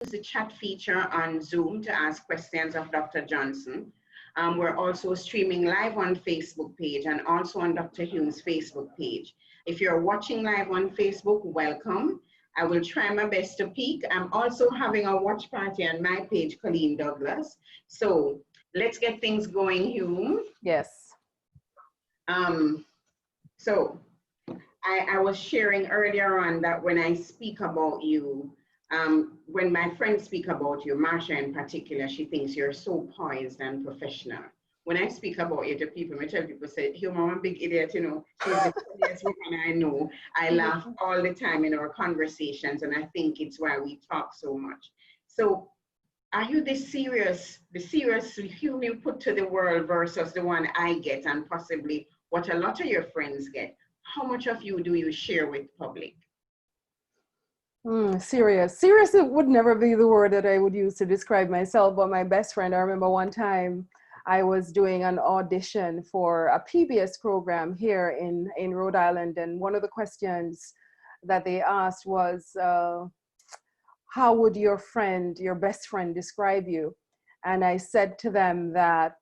use the chat feature on Zoom to ask questions of Dr. Johnson. We're also streaming live on Facebook page and also on Dr. Hume's Facebook page. If you're watching live on Facebook, welcome. I will try my best to peek. I'm also having a watch party on my page, Coleen Douglas. So let's get things going, Hume. Yes. So I was sharing earlier on that when I speak about you, when my friends speak about you, Marsha in particular, she thinks you're so poised and professional. When I speak about you to people, I tell people, say, Hume, I'm a big idiot, you know, she's the funniest woman I know. I laugh all the time in our conversations, and I think it's why we talk so much. So are you the serious Hume you put to the world versus the one I get and possibly what a lot of your friends get? How much of you do you share with public? Serious. Serious would never be the word that I would use to describe myself, but my best friend, I remember one time I was doing an audition for a PBS program here in Rhode Island, and one of the questions that they asked was, how would your friend, your best friend, describe you? And I said to them that,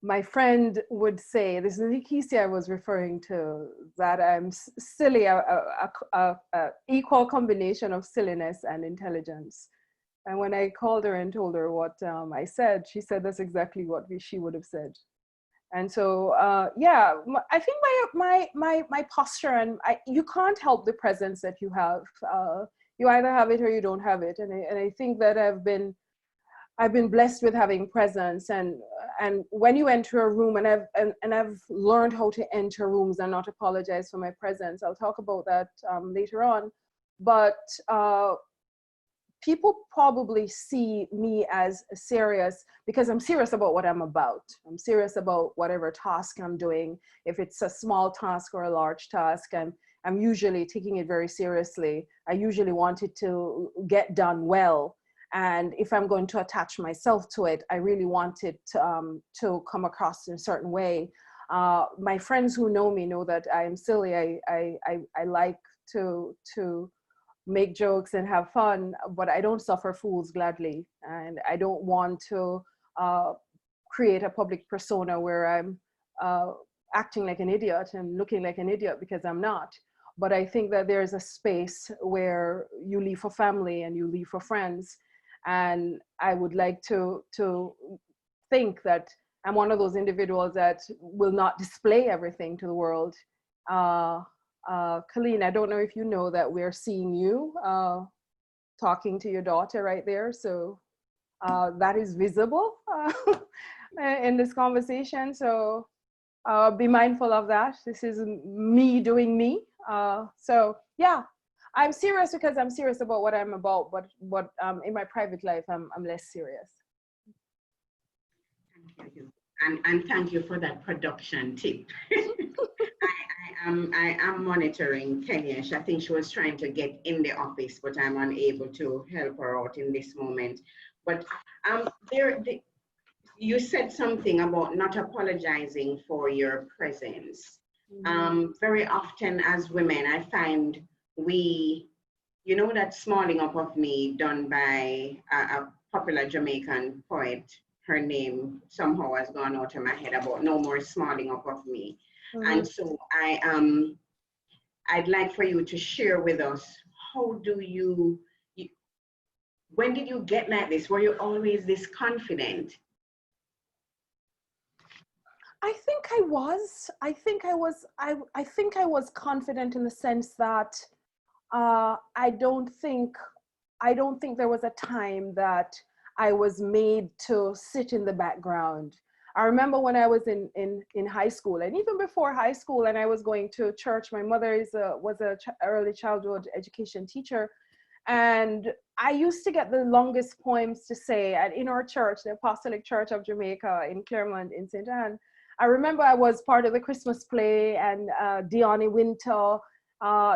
my friend would say, this is Nikisi I was referring to, that I'm silly, a equal combination of silliness and intelligence. And when I called her and told her what I said, she said that's exactly what she would have said. And so, yeah, I think my posture, and you can't help the presence that you have. You either have it or you don't have it. And I think that I've been blessed with having presence, and when you enter a room, and I've learned how to enter rooms and not apologize for my presence. I'll talk about that later on, but people probably see me as serious because I'm serious about what I'm about. I'm serious about whatever task I'm doing. If it's a small task or a large task, I'm usually taking it very seriously. I usually want it to get done well. And if I'm going to attach myself to it, I really want it to come across in a certain way. My friends who know me know that I am silly. I like to make jokes and have fun, but I don't suffer fools gladly. And I don't want to create a public persona where I'm acting like an idiot and looking like an idiot, because I'm not. But I think that there's a space where you leave for family and you leave for friends. And I would like to think that I'm one of those individuals that will not display everything to the world. Coleen, I don't know if you know that we're seeing you talking to your daughter right there. So that is visible in this conversation. So be mindful of that. This is me doing me. So yeah. I'm serious because I'm serious about what I'm about, but in my private life, I'm less serious. Thank you. And thank you for that production tip. I am monitoring Kenyash. I think she was trying to get in the office, but I'm unable to help her out in this moment. But you said something about not apologizing for your presence. Very often as women, I find you know that smalling up of me done by a popular Jamaican poet, her name somehow has gone out of my head, about no more smalling up of me. And so I'd like for you to share with us, how do when did you get like this? Were you always this confident? I think I was. I think I was confident in the sense that I don't think there was a time that I was made to sit in the background. I remember when I was in high school, and even before high school, and I was going to church. My mother was a early childhood education teacher, and I used to get the longest poems to say in our church, the Apostolic Church of Jamaica in Claremont in St. Anne. I remember I was part of the Christmas play, and Dione Winter.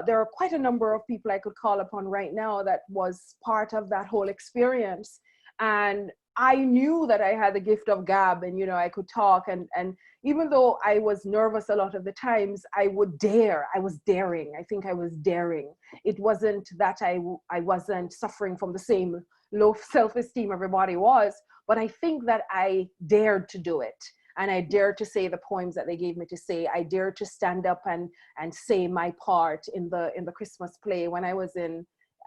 There are quite a number of people I could call upon right now that was part of that whole experience. And I knew that I had the gift of gab, and, you know, I could talk, and even though I was nervous a lot of the times, I would dare. I was daring. I think I was daring. It wasn't that I wasn't suffering from the same low self-esteem everybody was, but I think that I dared to do it. And I dared to say the poems that they gave me to say. I dared to stand up and say my part in the Christmas play. When I was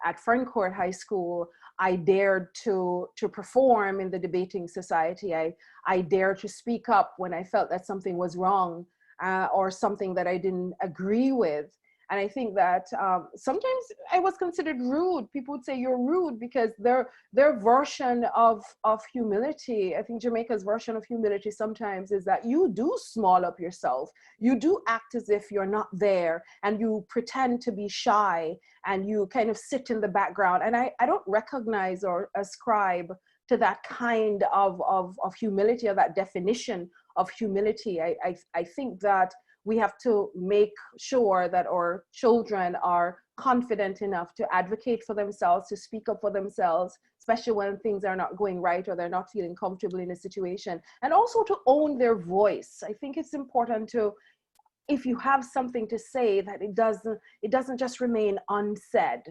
at Ferncourt High School, I dared to perform in the debating society. I dared to speak up when I felt that something was wrong, or something that I didn't agree with. And I think that sometimes I was considered rude. People would say you're rude, because their version of humility, I think Jamaica's version of humility sometimes is that you do small up yourself. You do act as if you're not there, and you pretend to be shy, and you kind of sit in the background. And I don't recognize or ascribe to that kind of humility, or that definition of humility. I think that we have to make sure that our children are confident enough to advocate for themselves, to speak up for themselves, especially when things are not going right or they're not feeling comfortable in a situation, and also to own their voice. I think it's important to, if you have something to say, that it doesn't just remain unsaid,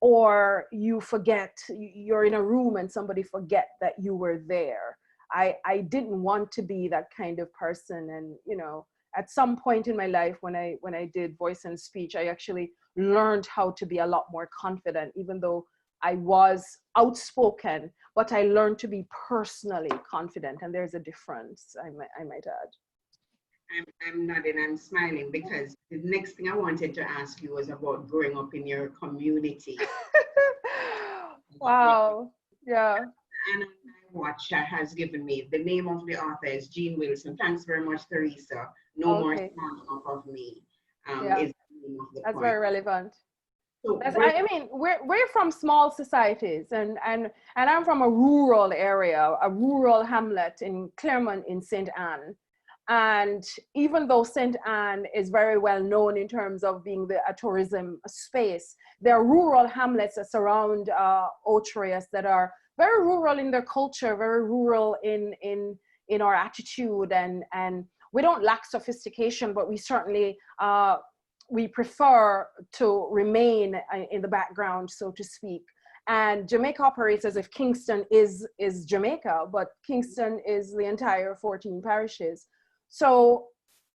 or you forget, you're in a room and somebody forget that you were there. I didn't want to be that kind of person. And, you know, at some point in my life, when I did voice and speech, I actually learned how to be a lot more confident, even though I was outspoken, but I learned to be personally confident. And there's a difference, I might add. I'm nodding, I'm smiling, because the next thing I wanted to ask you was about growing up in your community. Wow, yeah. And my watch has given me the name of the author is Jean Wilson. Thanks very much, Teresa. No More Stand Up of Me. Yeah. Is the name of the That's poem. very relevant. So I mean, we're from small societies, and I'm from a rural area, a rural hamlet in Claremont in St. Anne. And even though St. Anne is very well known in terms of being a tourism space, there are rural hamlets that surround Otrius that are very rural in their culture, very rural in our attitude, and we don't lack sophistication, but we certainly we prefer to remain in the background, so to speak. And Jamaica operates as if Kingston is Jamaica, but Kingston is the entire 14 parishes. So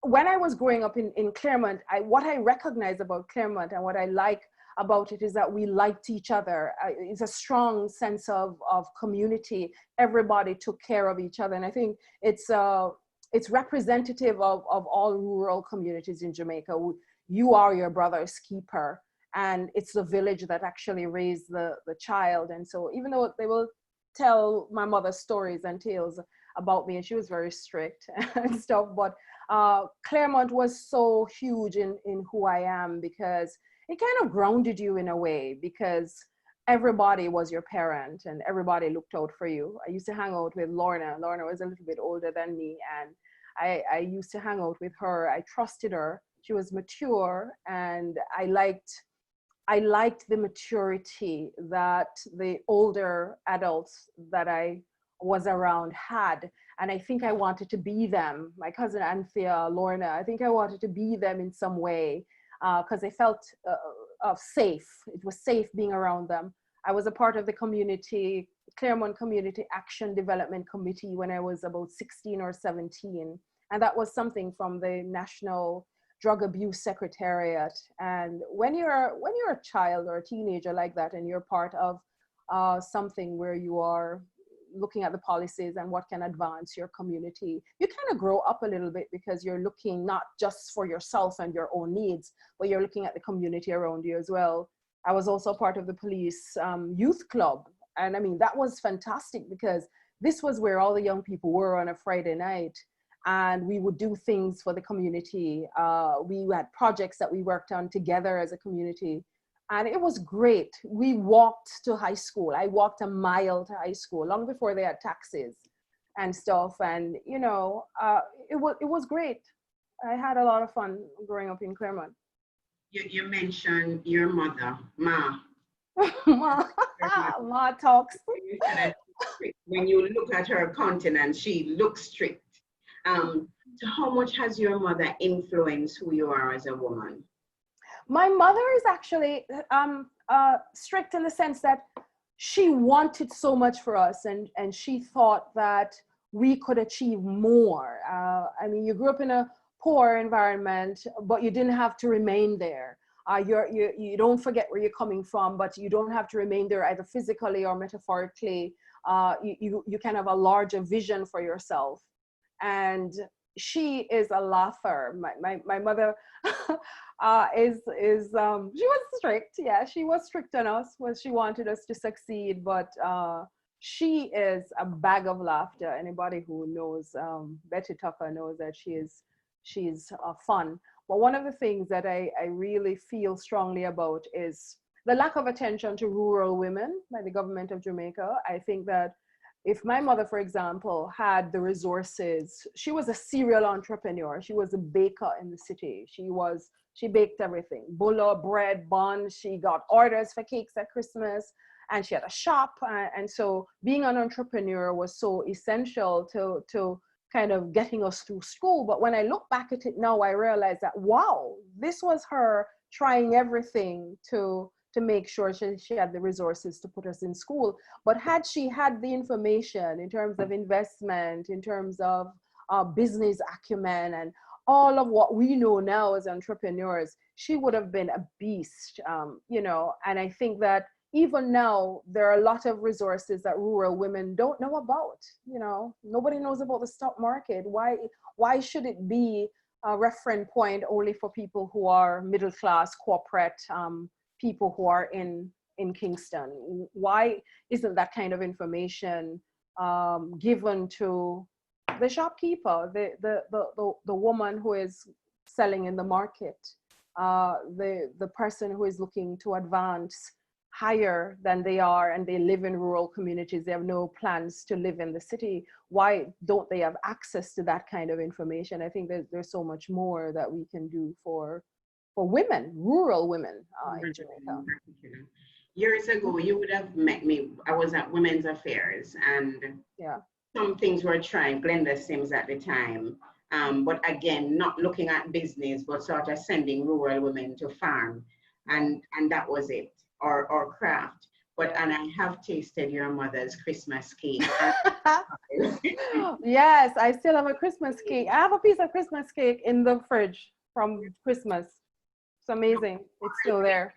when I was growing up in Claremont, what I recognize about Claremont and what I like about it is that we liked each other. It's a strong sense of community. Everybody took care of each other. And I think it's representative of all rural communities in Jamaica. You are your brother's keeper. And it's the village that actually raised the child. And so even though they will tell my mother stories and tales about me, and she was very strict and stuff, but Claremont was so huge in who I am, because it kind of grounded you in a way, because everybody was your parent and everybody looked out for you. I used to hang out with Lorna. Lorna was a little bit older than me, and I used to hang out with her. I trusted her. She was mature, and I liked the maturity that the older adults that I was around had. And I think I wanted to be them. My cousin Anthea, Lorna, I think I wanted to be them in some way, because I felt safe. It was safe being around them. I was a part of the community, Claremont Community Action Development Committee, when I was about 16 or 17. And that was something from the National Drug Abuse Secretariat. And when you're a child or a teenager like that, and you're part of something where you are looking at the policies and what can advance your community, you kind of grow up a little bit, because you're looking not just for yourself and your own needs, but you're looking at the community around you as well. I was also part of the police youth club. And I mean, that was fantastic, because this was where all the young people were on a Friday night. And we would do things for the community. We had projects that we worked on together as a community. And it was great. We walked to high school. I walked a mile to high school long before they had taxis and stuff. And, you know, it was great. I had a lot of fun growing up in Claremont. You mentioned your mother, Ma. Ma, Ma talks. You said that she's strict. When you look at her countenance, she looks strict. So how much has your mother influenced who you are as a woman? My mother is actually strict in the sense that she wanted so much for us, and she thought that we could achieve more. I mean, you grew up in a poor environment, but you didn't have to remain there. You don't forget where you're coming from, but you don't have to remain there either physically or metaphorically. You can have a larger vision for yourself. And she is a laugher. My mother she was strict. Yeah, she was strict on us when she wanted us to succeed, but she is a bag of laughter. Anybody who knows Betty Tucker knows that she's fun. But one of the things that I really feel strongly about is the lack of attention to rural women by the government of Jamaica. I think that if my mother, for example, had the resources, she was a serial entrepreneur. She was a baker in the city. She baked everything, bulla, bread, buns. She got orders for cakes at Christmas, and she had a shop. And so being an entrepreneur was so essential to kind of getting us through school. But when I look back at it now, I realize that, wow, this was her trying everything to make sure she had the resources to put us in school. But had she had the information in terms of investment, in terms of business acumen, and all of what we know now as entrepreneurs, she would have been a beast, and I think that even now, there are a lot of resources that rural women don't know about. Nobody knows about the stock market. Why should it be a reference point only for people who are middle class, corporate, people who are in Kingston? Why isn't that kind of information given to the shopkeeper, the woman who is selling in the market, the person who is looking to advance higher than they are, and they live in rural communities, they have no plans to live in the city? Why don't they have access to that kind of information? I think there's so much more that we can do for women, rural women in Jamaica. Years ago, you would have met me. I was at Women's Affairs, and yeah, some things were trying, Glenda Sims at the time, but again, not looking at business, but sort of sending rural women to farm, and that was it, or craft. And I have tasted your mother's Christmas cake. Yes, I still have a Christmas cake. I have a piece of Christmas cake in the fridge from Christmas. It's amazing. It's still there.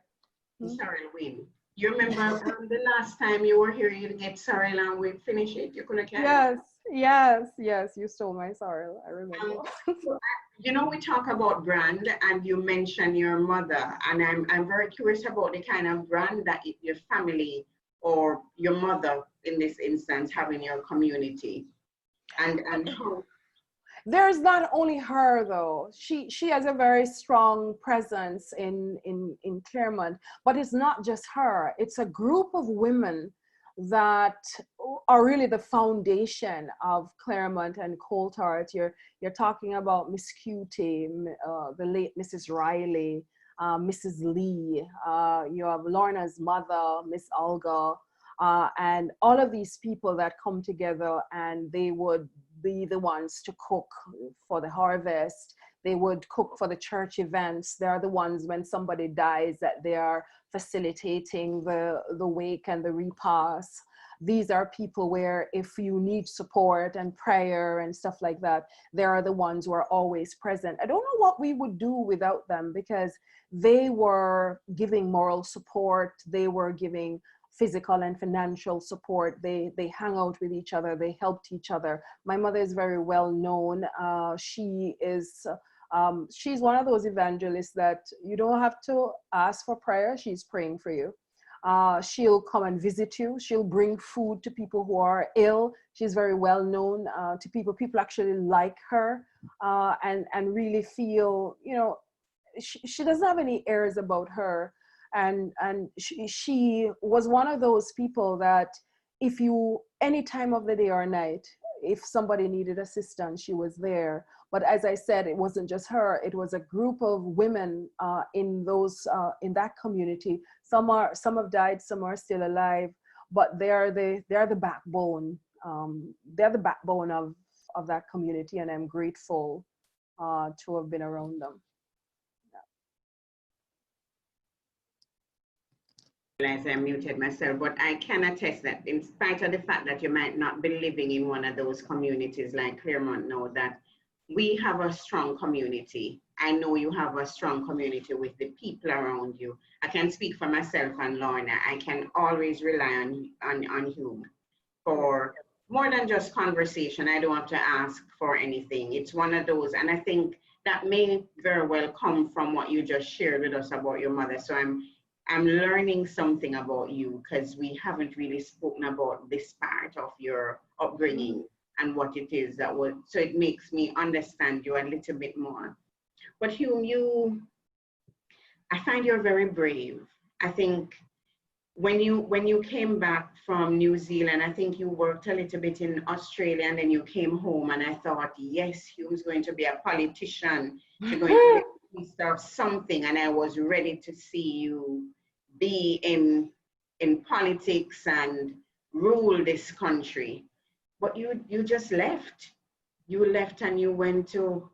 Sorry, Win. You remember the last time you were here, you get sorrel and we finish it? You couldn't carry it? Yes. You stole my sorrel. I remember. We talk about brand, and you mentioned your mother, and I'm very curious about the kind of brand that your family or your mother, in this instance, have in your community, and how. There's not only her though. She has a very strong presence in Claremont, but it's not just her. It's a group of women that are really the foundation of Claremont and Coltart. You're talking about Miss Cutie, the late Mrs. Riley, Mrs. Lee. You have Lorna's mother, Miss Olga, and all of these people that come together, and they would be the ones to cook for the harvest. They would cook for the church events. They are the ones when somebody dies that they are facilitating the wake and the repast. These are people where if you need support and prayer and stuff like that, they are the ones who are always present. I don't know what we would do without them, because they were giving moral support. They were giving physical and financial support. They hang out with each other. They helped each other. My mother is very well known. She's one of those evangelists that you don't have to ask for prayer. She's praying for you. She'll come and visit you. She'll bring food to people who are ill. She's very well known to people. People actually like her and really feel, she doesn't have any airs about her. And she was one of those people that if you, any time of the day or night, if somebody needed assistance, she was there. But as I said, it wasn't just her, it was a group of women in that community. Some have died, some are still alive, but they're the backbone. They're the backbone of that community, and I'm grateful to have been around them. As I muted myself, but I can attest that in spite of the fact that you might not be living in one of those communities like Claremont now, that we have a strong community. I know you have a strong community with the people around you. I can speak for myself and Lorna. I can always rely on Hume for more than just conversation. I don't have to ask for anything. It's one of those, and I think that may very well come from what you just shared with us about your mother. So I'm learning something about you, because we haven't really spoken about this part of your upbringing and what it is that was, so it makes me understand you a little bit more. But Hume, I find you're very brave. I think when you came back from New Zealand, I think you worked a little bit in Australia and then you came home, and I thought, yes, Hume's going to be a politician. She's going to be a minister of something, and I was ready to see you be in politics and rule this country. But you just left. You left and you went to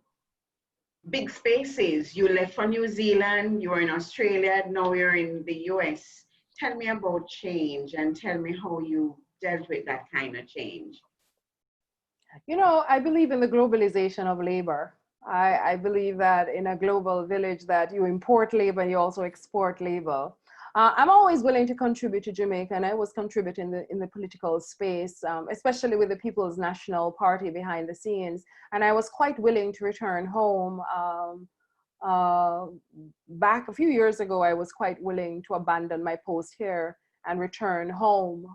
big spaces. You left for New Zealand, you were in Australia, now you're in the US. Tell me about change and tell me how you dealt with that kind of change. You know, I believe in the globalization of labor. I believe that in a global village that you import labor and you also export labor. I'm always willing to contribute to Jamaica, and I was contributing in the political space, especially with the People's National Party behind the scenes. And I was quite willing to return home. Back a few years ago, I was quite willing to abandon my post here and return home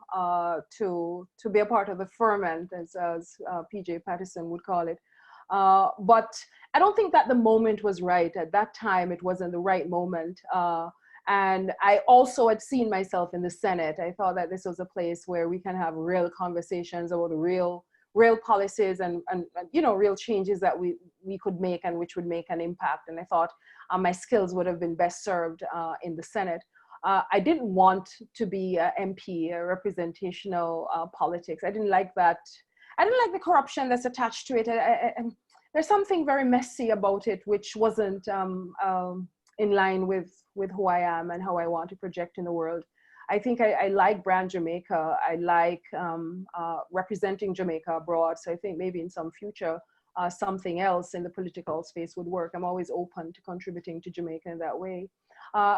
to be a part of the ferment, as PJ Patterson would call it. But I don't think that the moment was right. At that time, it wasn't the right moment. And I also had seen myself in the Senate. I thought that this was a place where we can have real conversations about the real policies and you know, real changes that we could make and which would make an impact. And I thought my skills would have been best served in the Senate. I didn't want to be an MP, representational politics. I didn't like that. I didn't like the corruption that's attached to it. There's something very messy about it, which wasn't in line with who I am and how I want to project in the world. I think I like brand Jamaica. I like representing Jamaica abroad. So I think maybe in some future, something else in the political space would work. I'm always open to contributing to Jamaica in that way.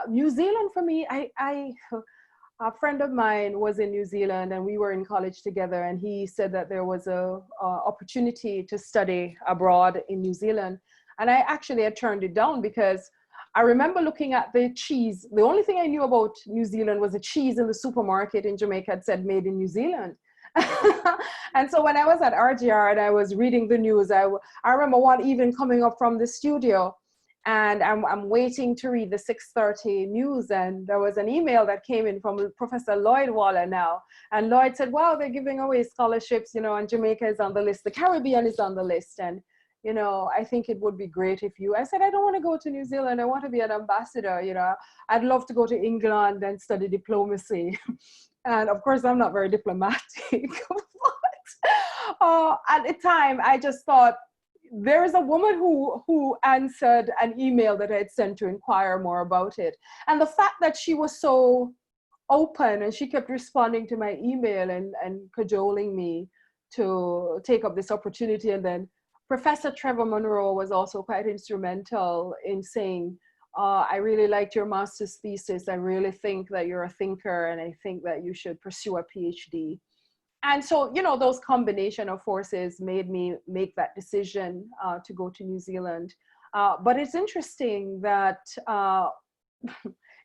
New Zealand for me, a friend of mine was in New Zealand and we were in college together, and he said that there was a opportunity to study abroad in New Zealand. And I actually had turned it down because I remember looking at the cheese. The only thing I knew about New Zealand was the cheese in the supermarket in Jamaica had said made in New Zealand. And so when I was at RGR and I was reading the news, I remember one evening coming up from the studio, and I'm waiting to read the 6:30 news, and there was an email that came in from Professor Lloyd Waller now. And Lloyd said, wow, they're giving away scholarships, you know, and Jamaica is on the list. The Caribbean is on the list. And, you know, I think it would be great if you, I said, I don't want to go to New Zealand. I want to be an ambassador, you know. I'd love to go to England and study diplomacy. And of course, I'm not very diplomatic. But at the time, I just thought, there is a woman who answered an email that I had sent to inquire more about it. And the fact that she was so open and she kept responding to my email and cajoling me to take up this opportunity. And then Professor Trevor Monroe was also quite instrumental in saying, I really liked your master's thesis. I really think that you're a thinker, and I think that you should pursue a PhD. And so, you know, those combination of forces made me make that decision to go to New Zealand. But it's interesting that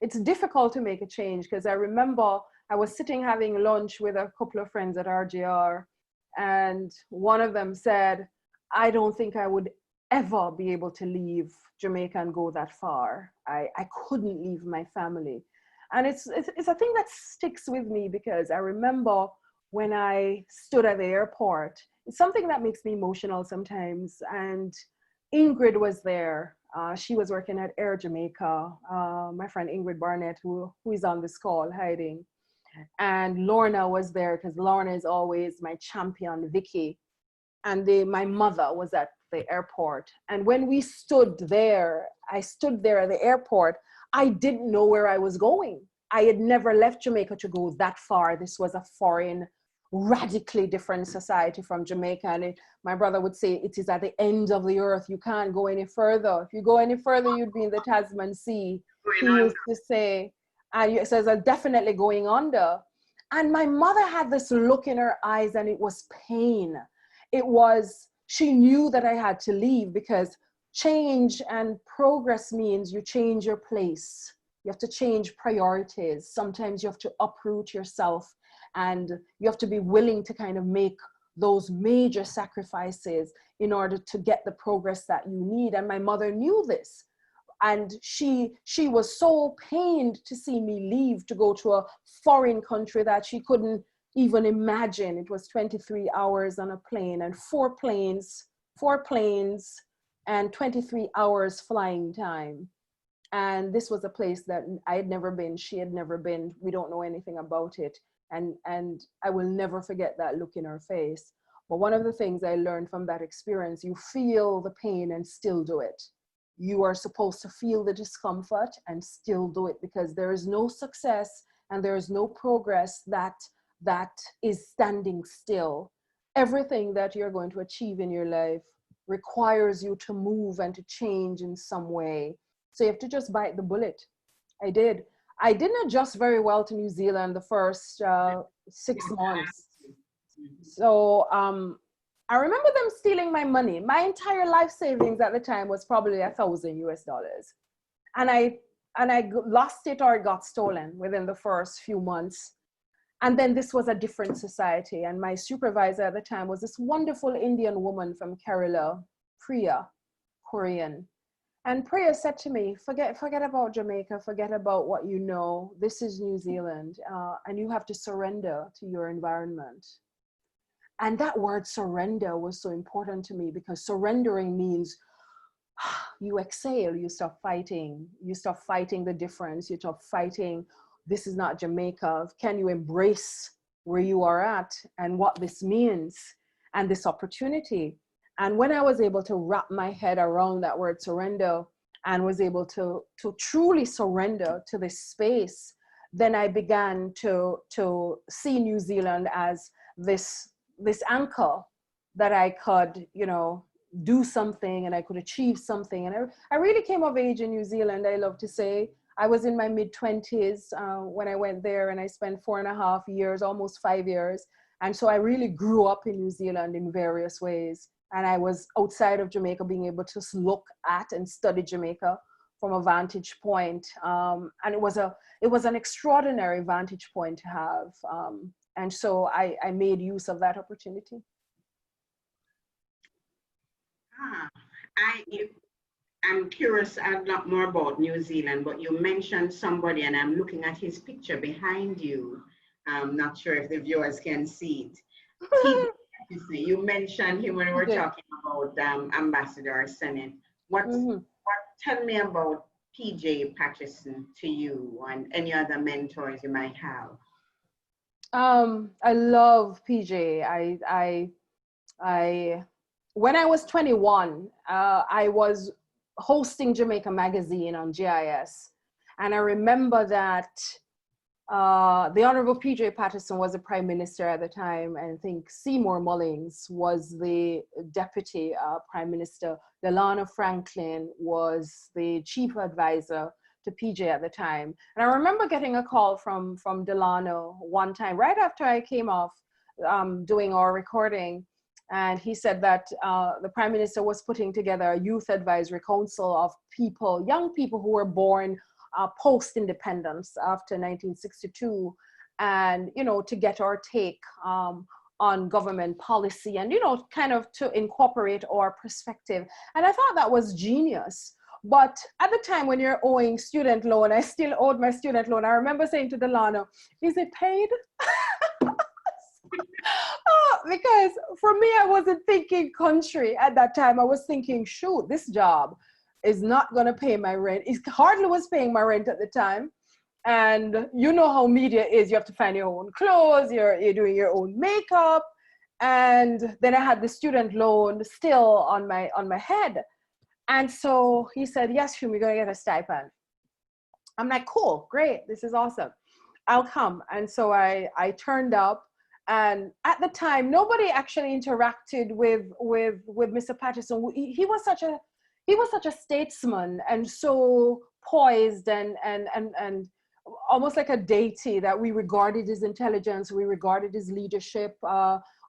it's difficult to make a change, because I remember I was sitting having lunch with a couple of friends at RGR, and one of them said, I don't think I would ever be able to leave Jamaica and go that far. I couldn't leave my family. And it's a thing that sticks with me, because I remember when I stood at the airport, it's something that makes me emotional sometimes. And Ingrid was there. She was working at Air Jamaica. My friend Ingrid Barnett, who is on this call hiding. And Lorna was there because Lorna is always my champion, Vicky. And my mother was at the airport. And when we stood there, I stood there at the airport, I didn't know where I was going. I had never left Jamaica to go that far. This was a foreign, radically different society from Jamaica. And my brother would say, it is at the end of the earth. You can't go any further. If you go any further, you'd be in the Tasman Sea. He used to say, and it says, I'm definitely going under. And my mother had this look in her eyes, and it was pain. It was, she knew that I had to leave, because change and progress means you change your place. You have to change priorities. Sometimes you have to uproot yourself, and you have to be willing to kind of make those major sacrifices in order to get the progress that you need. And my mother knew this. And she was so pained to see me leave to go to a foreign country that she couldn't even imagine. It was 23 hours on a plane, and four planes and 23 hours flying time. And this was a place that I had never been, she had never been. We don't know anything about it. And I will never forget that look in her face. But one of the things I learned from that experience, you feel the pain and still do it. You are supposed to feel the discomfort and still do it, because there is no success and there is no progress that is standing still. Everything that you're going to achieve in your life requires you to move and to change in some way. So you have to just bite the bullet. I did. I didn't adjust very well to New Zealand the first 6 months. So I remember them stealing my money. My entire life savings at the time was probably $1,000 US. And I lost it, or it got stolen within the first few months. And then this was a different society. And my supervisor at the time was this wonderful Indian woman from Kerala, Priya, Korean. And Priya said to me, forget about Jamaica, forget about what you know. This is New Zealand, and you have to surrender to your environment. And that word surrender was so important to me, because surrendering means you exhale, you stop fighting the difference, you stop fighting, this is not Jamaica. Can you embrace where you are at and what this means and this opportunity? And when I was able to wrap my head around that word surrender and was able to truly surrender to this space, then I began to see New Zealand as this anchor that I could, do something and I could achieve something. And I really came of age in New Zealand, I love to say. I was in my mid-20s when I went there, and I spent 4.5 years, almost 5 years. And so I really grew up in New Zealand in various ways. And I was outside of Jamaica, being able to look at and study Jamaica from a vantage point. And it was an extraordinary vantage point to have. And so I made use of that opportunity. I'm curious a lot more about New Zealand, but you mentioned somebody, and I'm looking at his picture behind you. I'm not sure if the viewers can see it. You mentioned him when we were talking about Ambassador Senate. Tell me about PJ Patterson to you and any other mentors you might have. I love PJ. When I was 21, I was hosting Jamaica Magazine on GIS. And I remember that the Honorable PJ Patterson was the Prime Minister at the time, and I think Seymour Mullings was the Deputy Prime Minister. Delano Franklin was the Chief Advisor to PJ at the time. And I remember getting a call from Delano one time, right after I came off doing our recording. And he said that the Prime Minister was putting together a youth advisory council of people, young people who were born post-independence after 1962, and, to get our take on government policy and, kind of to incorporate our perspective. And I thought that was genius. But at the time when you're owing student loan, I still owed my student loan. I remember saying to Delano, is it paid? because for me, I wasn't thinking country at that time. I was thinking, shoot, this job is not going to pay my rent. It hardly was paying my rent at the time. And you know how media is. You have to find your own clothes. You're doing your own makeup. And then I had the student loan still on my head. And so he said, yes, Hume, you're going to get a stipend. I'm like, cool, great. This is awesome. I'll come. And so I turned up. And at the time, nobody actually interacted with Mr. Patterson. He was such a statesman and so poised and almost like a deity that we regarded his intelligence, we regarded his leadership.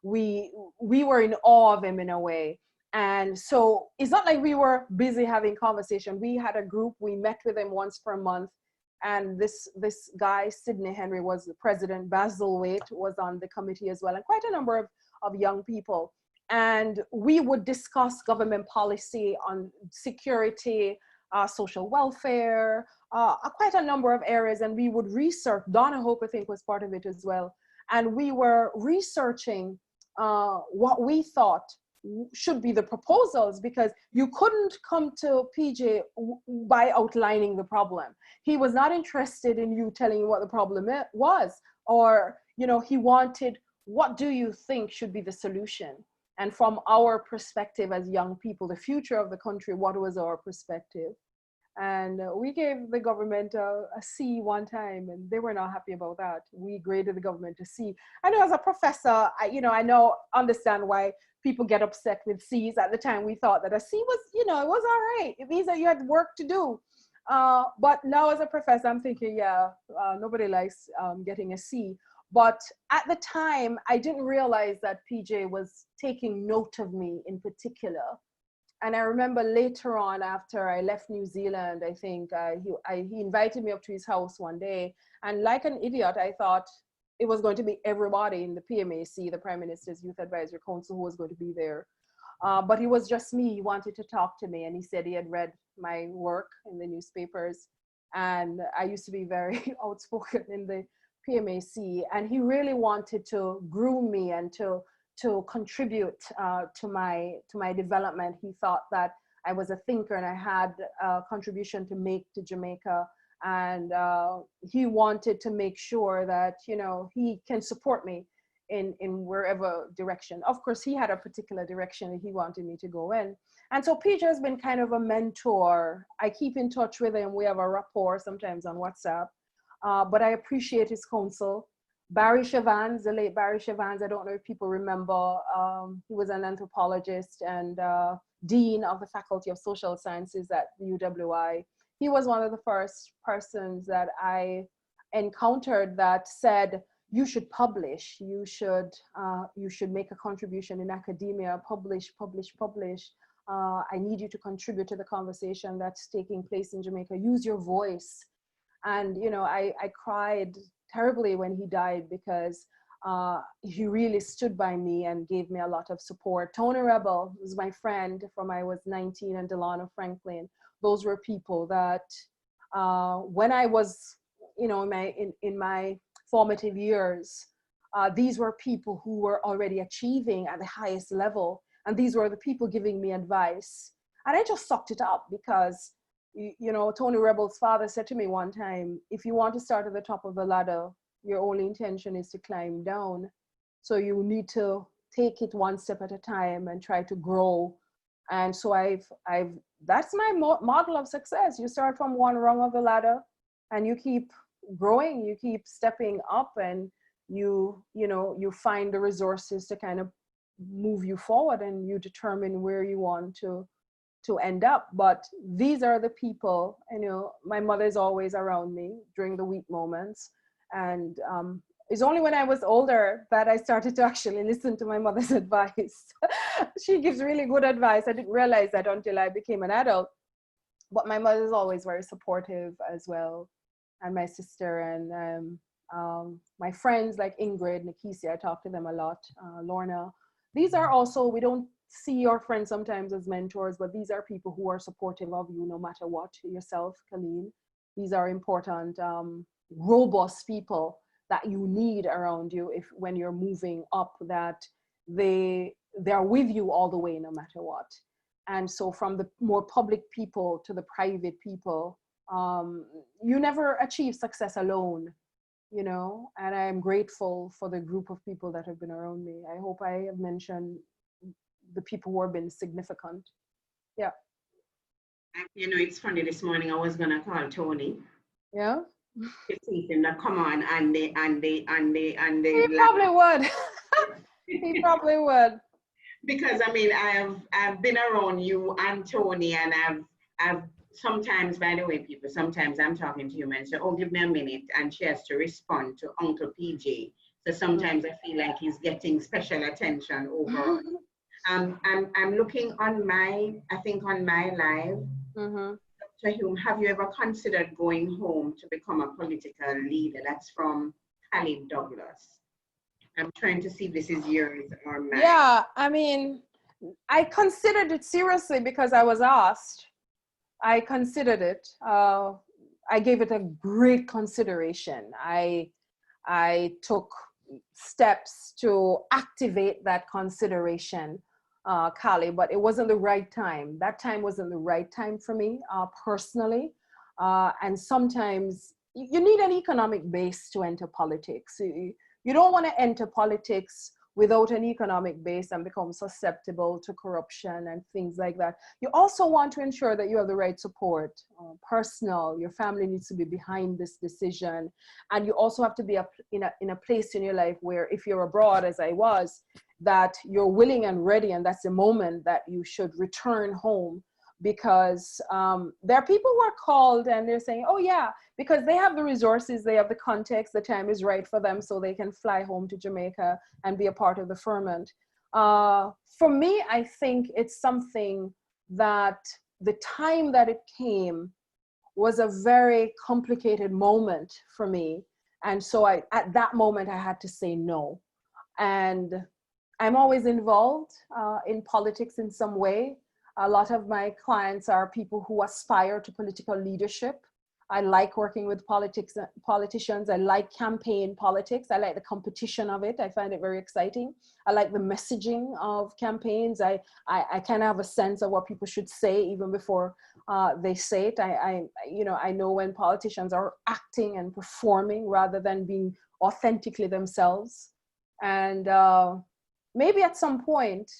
We were in awe of him in a way. And so it's not like we were busy having conversation. We had a group, we met with him once per month. And this guy, Sidney Henry, was the president. Basil Waite was on the committee as well, and quite a number of young people. And we would discuss government policy on security, social welfare, quite a number of areas. And we would research. Donna Hope, I think, was part of it as well. And we were researching what we thought should be the proposals, because you couldn't come to PJ by outlining the problem. He was not interested in you telling what the problem was, or, you know, he wanted, what do you think should be the solution? And from our perspective as young people, the future of the country, what was our perspective? And we gave the government a C one time, and they were not happy about that. We graded the government a C. I know as a professor, I understand why people get upset with C's. At the time, we thought that a C was, it was all right. It means that you had work to do. But now as a professor, I'm thinking, nobody likes getting a C. But at the time, I didn't realize that PJ was taking note of me in particular. And I remember later on, after I left New Zealand, I think he invited me up to his house one day. And like an idiot, I thought it was going to be everybody in the PMAC, the Prime Minister's Youth Advisory Council, who was going to be there. But it was just me. He wanted to talk to me. And he said he had read my work in the newspapers. And I used to be very outspoken in the PMAC. And he really wanted to groom me and to contribute to my development. He thought that I was a thinker and I had a contribution to make to Jamaica. And he wanted to make sure that, he can support me in wherever direction. Of course, he had a particular direction that he wanted me to go in. And so PJ has been kind of a mentor. I keep in touch with him. We have a rapport sometimes on WhatsApp, but I appreciate his counsel. Barry Chavans, the late Barry Chavans, I don't know if people remember, he was an anthropologist and dean of the Faculty of Social Sciences at the UWI. He was one of the first persons that I encountered that said, you should publish, you should make a contribution in academia, publish. I need you to contribute to the conversation that's taking place in Jamaica. Use your voice. And, I cried terribly when he died, because he really stood by me and gave me a lot of support. Tony Rebel was my friend from I was 19, and Delano Franklin. Those were people that when I was, in my formative years, these were people who were already achieving at the highest level. And these were the people giving me advice. And I just sucked it up, because Tony Rebel's father said to me one time, if you want to start at the top of the ladder, your only intention is to climb down. So you need to take it one step at a time and try to grow. And so that's my model of success. You start from one rung of the ladder and you keep growing, you keep stepping up, and you find the resources to kind of move you forward, and you determine where you want to end up. But these are the people, my mother is always around me during the weak moments. And it's only when I was older that I started to actually listen to my mother's advice. She gives really good advice. I didn't realize that until I became an adult. But my mother is always very supportive as well. And my sister and my friends like Ingrid, Nikisi, I talk to them a lot, Lorna. These are also, we don't see your friends sometimes as mentors, but these are people who are supportive of you no matter what. Yourself, Coleen. These are important, robust people that you need around you when you're moving up, that they're with you all the way, no matter what. And so from the more public people to the private people, you never achieve success alone, you know, and I'm grateful for the group of people that have been around me. I hope I have mentioned the people who have been significant. Yeah. You know, it's funny, this morning I was gonna call Tony. Yeah. To see him that come on and they He probably would. He probably would. Because I mean I've been around you and Tony, and I've sometimes, by the way, people, sometimes I'm talking to you and say, oh, give me a minute, and she has to respond to Uncle PJ. So sometimes I feel like he's getting special attention over. I'm looking on I think on my live. Dr. Hume, have you ever considered going home to become a political leader? That's from Coleen Douglas. I'm trying to see if this is yours or mine. Yeah, I mean, I considered it seriously because I was asked. I considered it. I gave it a great consideration. I took steps to activate that consideration, Kali, but it wasn't the right time. That time wasn't the right time for me personally. And sometimes you need an economic base to enter politics. You don't want to enter politics without an economic base and become susceptible to corruption and things like that. You also want to ensure that you have the right support, personal, your family needs to be behind this decision. And you also have to be in a place in your life where, if you're abroad, as I was, that you're willing and ready, and that's the moment that you should return home. Because there are people who are called and they're saying, oh yeah, because they have the resources, they have the context, the time is right for them, so they can fly home to Jamaica and be a part of the ferment. For me, I think it's something that the time that it came was a very complicated moment for me. And so at that moment, I had to say no. And I'm always involved in politics in some way. A lot of my clients are people who aspire to political leadership. I like working with politicians. I like campaign politics. I like the competition of it. I find it very exciting. I like the messaging of campaigns. I kind of have a sense of what people should say even before they say it. I know when politicians are acting and performing rather than being authentically themselves. And maybe at some point,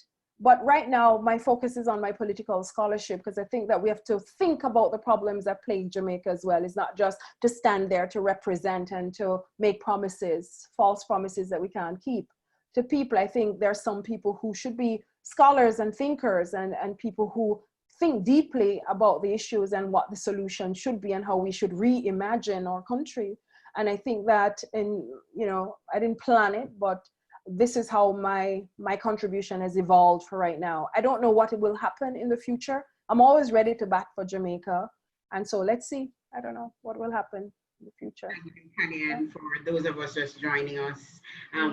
but right now, my focus is on my political scholarship, because I think that we have to think about the problems that plague Jamaica as well. It's not just to stand there to represent and to make promises, false promises that we can't keep to people. I think there are some people who should be scholars and thinkers and people who think deeply about the issues and what the solution should be and how we should reimagine our country. And I think that I didn't plan it, but this is how my contribution has evolved for right now. I don't know what will happen in the future. I'm always ready to back for Jamaica. And so let's see. I don't know what will happen in the future. Thank you, Kali, and for those of us just joining us,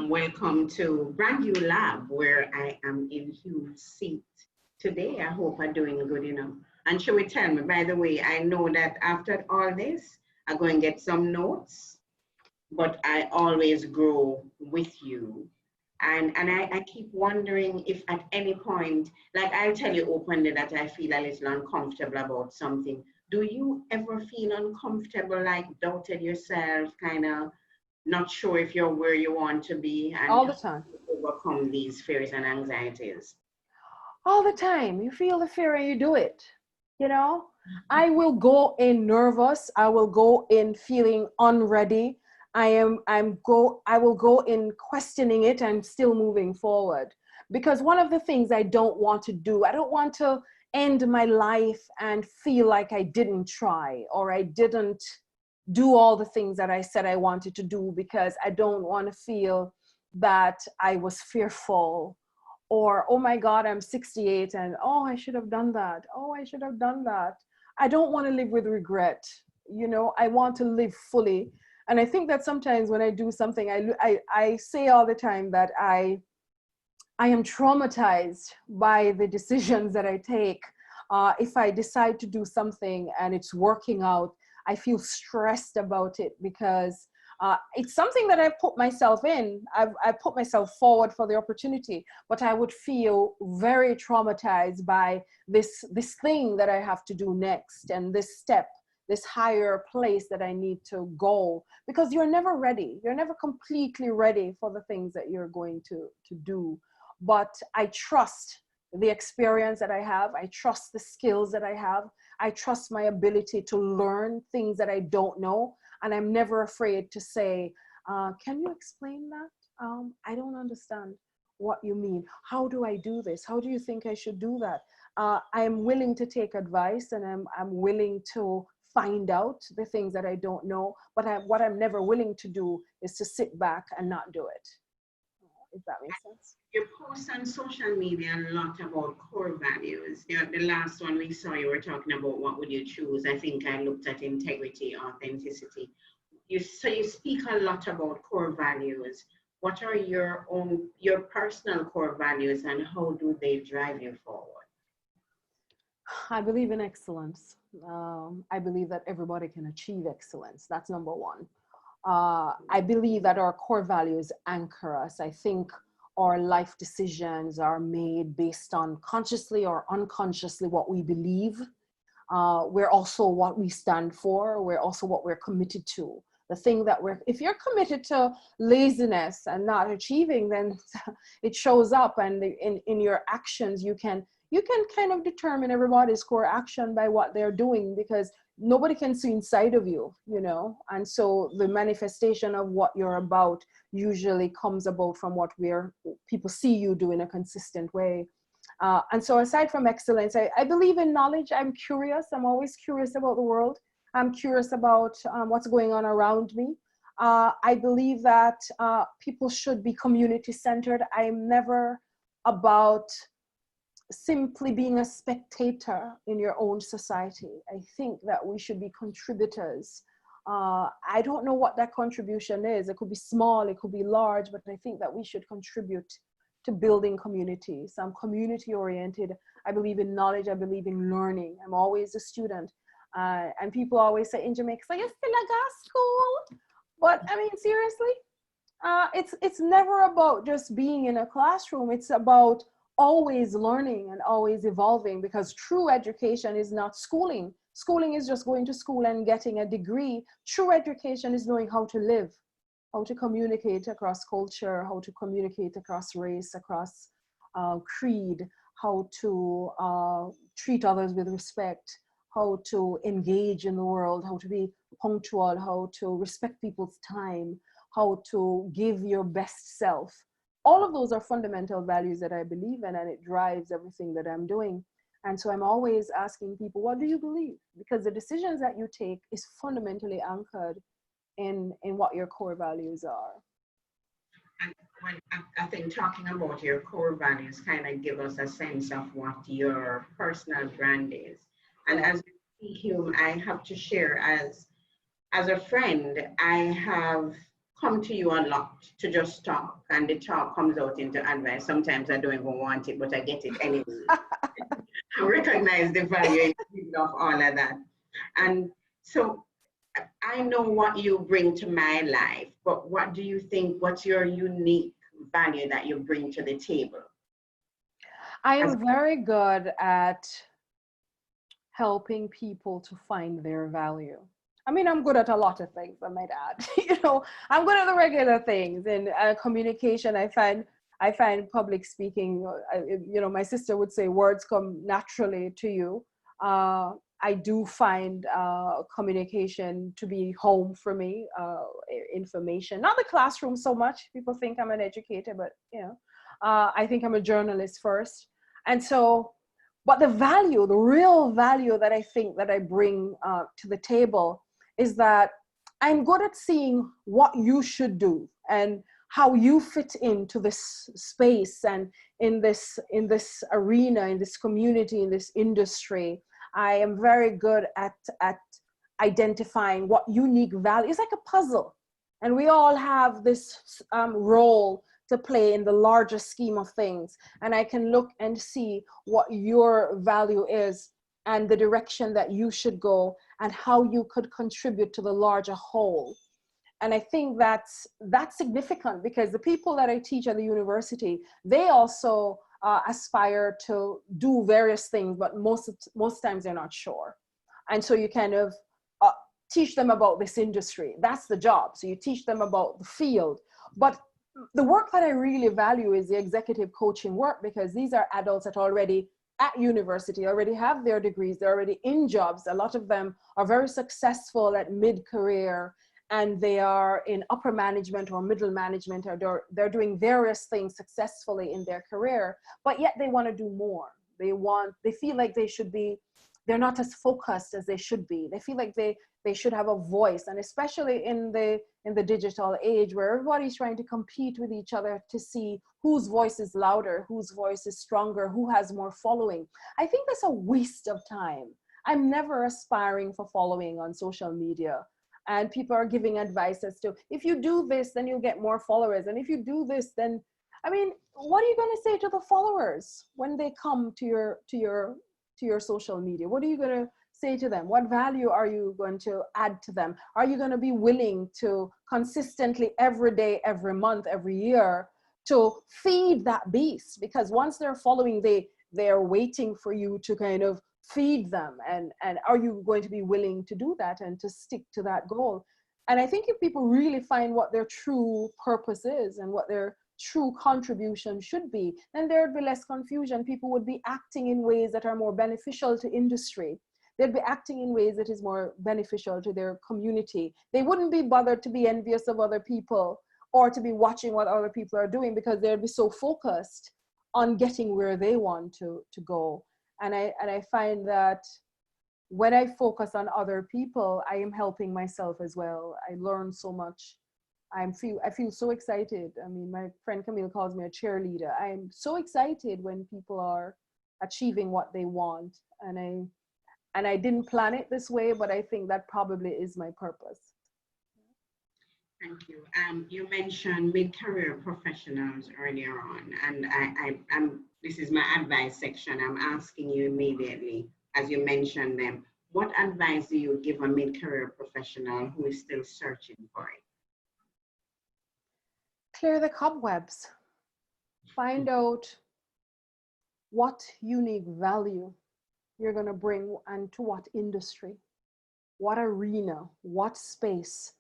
welcome to Brand New Lab, where I am in Hume's seat today. I hope I'm doing good, And she will tell me, by the way, I know that after all this, I'm going to get some notes, but I always grow with you. And I keep wondering if at any point, like I'll tell you openly that I feel a little uncomfortable about something. Do you ever feel uncomfortable, like doubted yourself, kind of not sure if you're where you want to be? And all the time. Overcome these fears and anxieties? All the time. You feel the fear and you do it. I will go in nervous. I will go in feeling unready. I will go in questioning it and still moving forward, because one of the things I don't want to do, I don't want to end my life and feel like I didn't try or I didn't do all the things that I said I wanted to do, because I don't want to feel that I was fearful or, oh my God, I'm 68 and, oh, I should have done that. Oh, I should have done that. I don't want to live with regret. I want to live fully. And I think that sometimes when I do something, I say all the time that I am traumatized by the decisions that I take. If I decide to do something and it's working out, I feel stressed about it because It's something that I've put myself in. I've put myself forward for the opportunity, but I would feel very traumatized by this thing that I have to do next, and this step, this higher place that I need to go, because you're never ready. You're never completely ready for the things that you're going to do. But I trust the experience that I have. I trust the skills that I have. I trust my ability to learn things that I don't know. And I'm never afraid to say, can you explain that? I don't understand what you mean. How do I do this? How do you think I should do that? I'm willing to take advice, and I'm willing to find out the things that I don't know. But what I'm never willing to do is to sit back and not do it. If that makes sense. You post on social media a lot about core values. The last one we saw, you were talking about what would you choose. I think I looked at integrity, authenticity. So you speak a lot about core values. What are your personal core values, and how do they drive you forward? I believe in excellence. I believe that everybody can achieve excellence. That's number one. I believe that our core values anchor us. I think our life decisions are made based on consciously or unconsciously what we believe. We're also what we stand for. We're also what we're committed to. The thing that if you're committed to laziness and not achieving, then it shows up, and in your actions, you can kind of determine everybody's core action by what they're doing, because nobody can see inside of you, and so the manifestation of what you're about usually comes about from what people see you do in a consistent way. And so aside from excellence, I believe in knowledge. I'm curious. I'm always curious about the world. I'm curious about what's going on around me. I believe that people should be community-centered. I'm never about simply being a spectator in your own society. I think that we should be contributors. I don't know what that contribution is. It could be small, it could be large, but I think that we should contribute to building communities. I'm community oriented. I believe in knowledge. I believe in learning. I'm always a student. And people always say in Jamaica, so you're still at school? But I mean, seriously, it's never about just being in a classroom. It's about always learning and always evolving, because true education is not schooling. Schooling is just going to school and getting a degree. True education is knowing how to live, how to communicate across culture, how to communicate across race, across creed, how to treat others with respect, how to engage in the world, how to be punctual, how to respect people's time, how to give your best self. All of those are fundamental values that I believe in, and it drives everything that I'm doing. And so I'm always asking people, what do you believe? Because the decisions that you take is fundamentally anchored in what your core values are. And I think talking about your core values kind of give us a sense of what your personal brand is. And as we see Hume, I have to share, as a friend, I have come to you a lot to just talk, and the talk comes out into advice. Sometimes I don't even want it, but I get it anyway. I recognize the value of all of that. And so I know what you bring to my life, but what do you think, what's your unique value that you bring to the table? I am very good at helping people to find their value. I mean, I'm good at a lot of things, I might add. I'm good at the regular things. In communication, I find public speaking, my sister would say words come naturally to you. I do find communication to be home for me, information, not the classroom so much. People think I'm an educator, but I think I'm a journalist first. And so, but the real value that I think that I bring to the table is that I'm good at seeing what you should do and how you fit into this space and in this arena, in this community, in this industry. I am very good at identifying what unique value. It's like a puzzle, and we all have this role to play in the larger scheme of things. And I can look and see what your value is and the direction that you should go and how you could contribute to the larger whole. And I think that's significant, because the people that I teach at the university, they also aspire to do various things, but most times they're not sure. And so you kind of teach them about this industry. That's the job. So you teach them about the field. But the work that I really value is the executive coaching work, because these are adults that already at university already have their degrees, they're already in jobs. A lot of them are very successful at mid-career, and they are in upper management or middle management, or they're doing various things successfully in their career, but yet they want to do more. They feel like they're not as focused as they should be. They feel like they should have a voice, and especially in the digital age, where everybody's trying to compete with each other to see whose voice is louder, whose voice is stronger, who has more following. I think that's a waste of time. I'm never aspiring for following on social media. And people are giving advice as to, if you do this, then you'll get more followers. And if you do this, then, I mean, what are you going to say to the followers when they come to your social media? What are you going to say to them? What value are you going to add to them? Are you going to be willing to consistently every day, every month, every year to feed that beast? Because once they're following, they're waiting for you to kind of feed them. And are you going to be willing to do that and to stick to that goal? And I think if people really find what their true purpose is and what their true contribution should be, then there would be less confusion. People would be acting in ways that are more beneficial to industry. They'd be acting in ways that is more beneficial to their community. They wouldn't be bothered to be envious of other people or to be watching what other people are doing, because they'd be so focused on getting where they want to go. And I find that when I focus on other people, I am helping myself as well. I learn so much. I feel so excited. I mean, my friend Camille calls me a cheerleader. I'm so excited when people are achieving what they want. And I didn't plan it this way, but I think that probably is my purpose. Thank you. You mentioned mid-career professionals earlier on, and this is my advice section. I'm asking you immediately, as you mentioned them, what advice do you give a mid-career professional who is still searching for it? Clear the cobwebs. Find out what unique value you're going to bring, and to what industry, what arena, what space,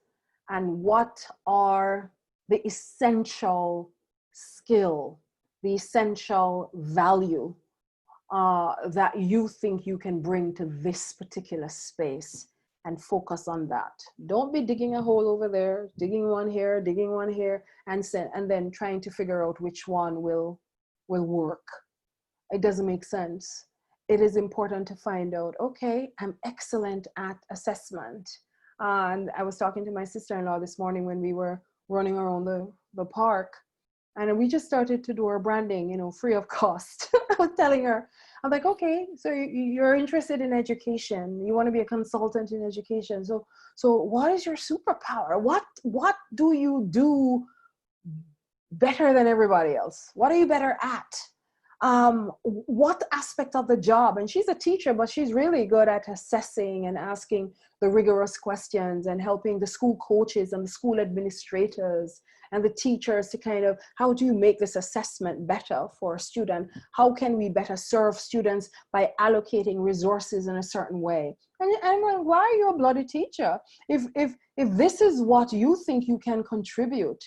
and what are the essential skill, the essential value that you think you can bring to this particular space, and focus on that. Don't be digging a hole over there, digging one here, and then trying to figure out which one will work. It doesn't make sense. It is important to find out, okay, I'm excellent at assessment. And I was talking to my sister-in-law this morning when we were running around the park, and we just started to do our branding, free of cost. I was telling her, I'm like, okay, so you're interested in education. You want to be a consultant in education. So what is your superpower? What do you do better than everybody else? What are you better at? What aspect of the job? And she's a teacher, but she's really good at assessing and asking the rigorous questions and helping the school coaches and the school administrators and the teachers to kind of, how do you make this assessment better for a student? How can we better serve students by allocating resources in a certain way? And I'm like, why are you a bloody teacher? If this is what you think you can contribute,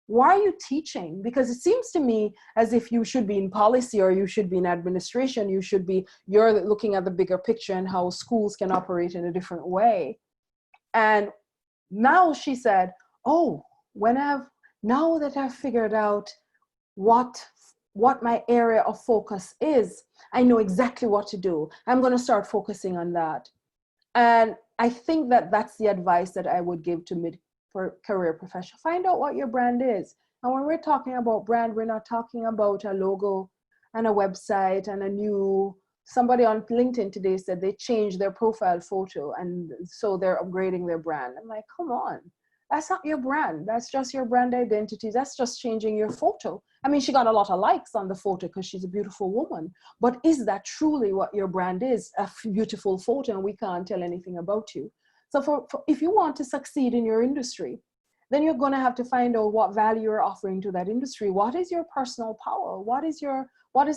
why are you teaching? Because it seems to me as if you should be in policy, or you should be in administration. You're looking at the bigger picture and how schools can operate in a different way. And now she said, oh, now that I've figured out what my area of focus is, I know exactly what to do. I'm going to start focusing on that. And I think that that's the advice that I would give to mid-career professional. Find out what your brand is. And when we're talking about brand, we're not talking about a logo and a website and somebody on LinkedIn today said they changed their profile photo, and so they're upgrading their brand. I'm like, come on. That's not your brand. That's just your brand identity. That's just changing your photo. I mean, she got a lot of likes on the photo because she's a beautiful woman. But is that truly what your brand is? A beautiful photo and we can't tell anything about you. So if you want to succeed in your industry, then you're going to have to find out what value you're offering to that industry. What is your personal power? What is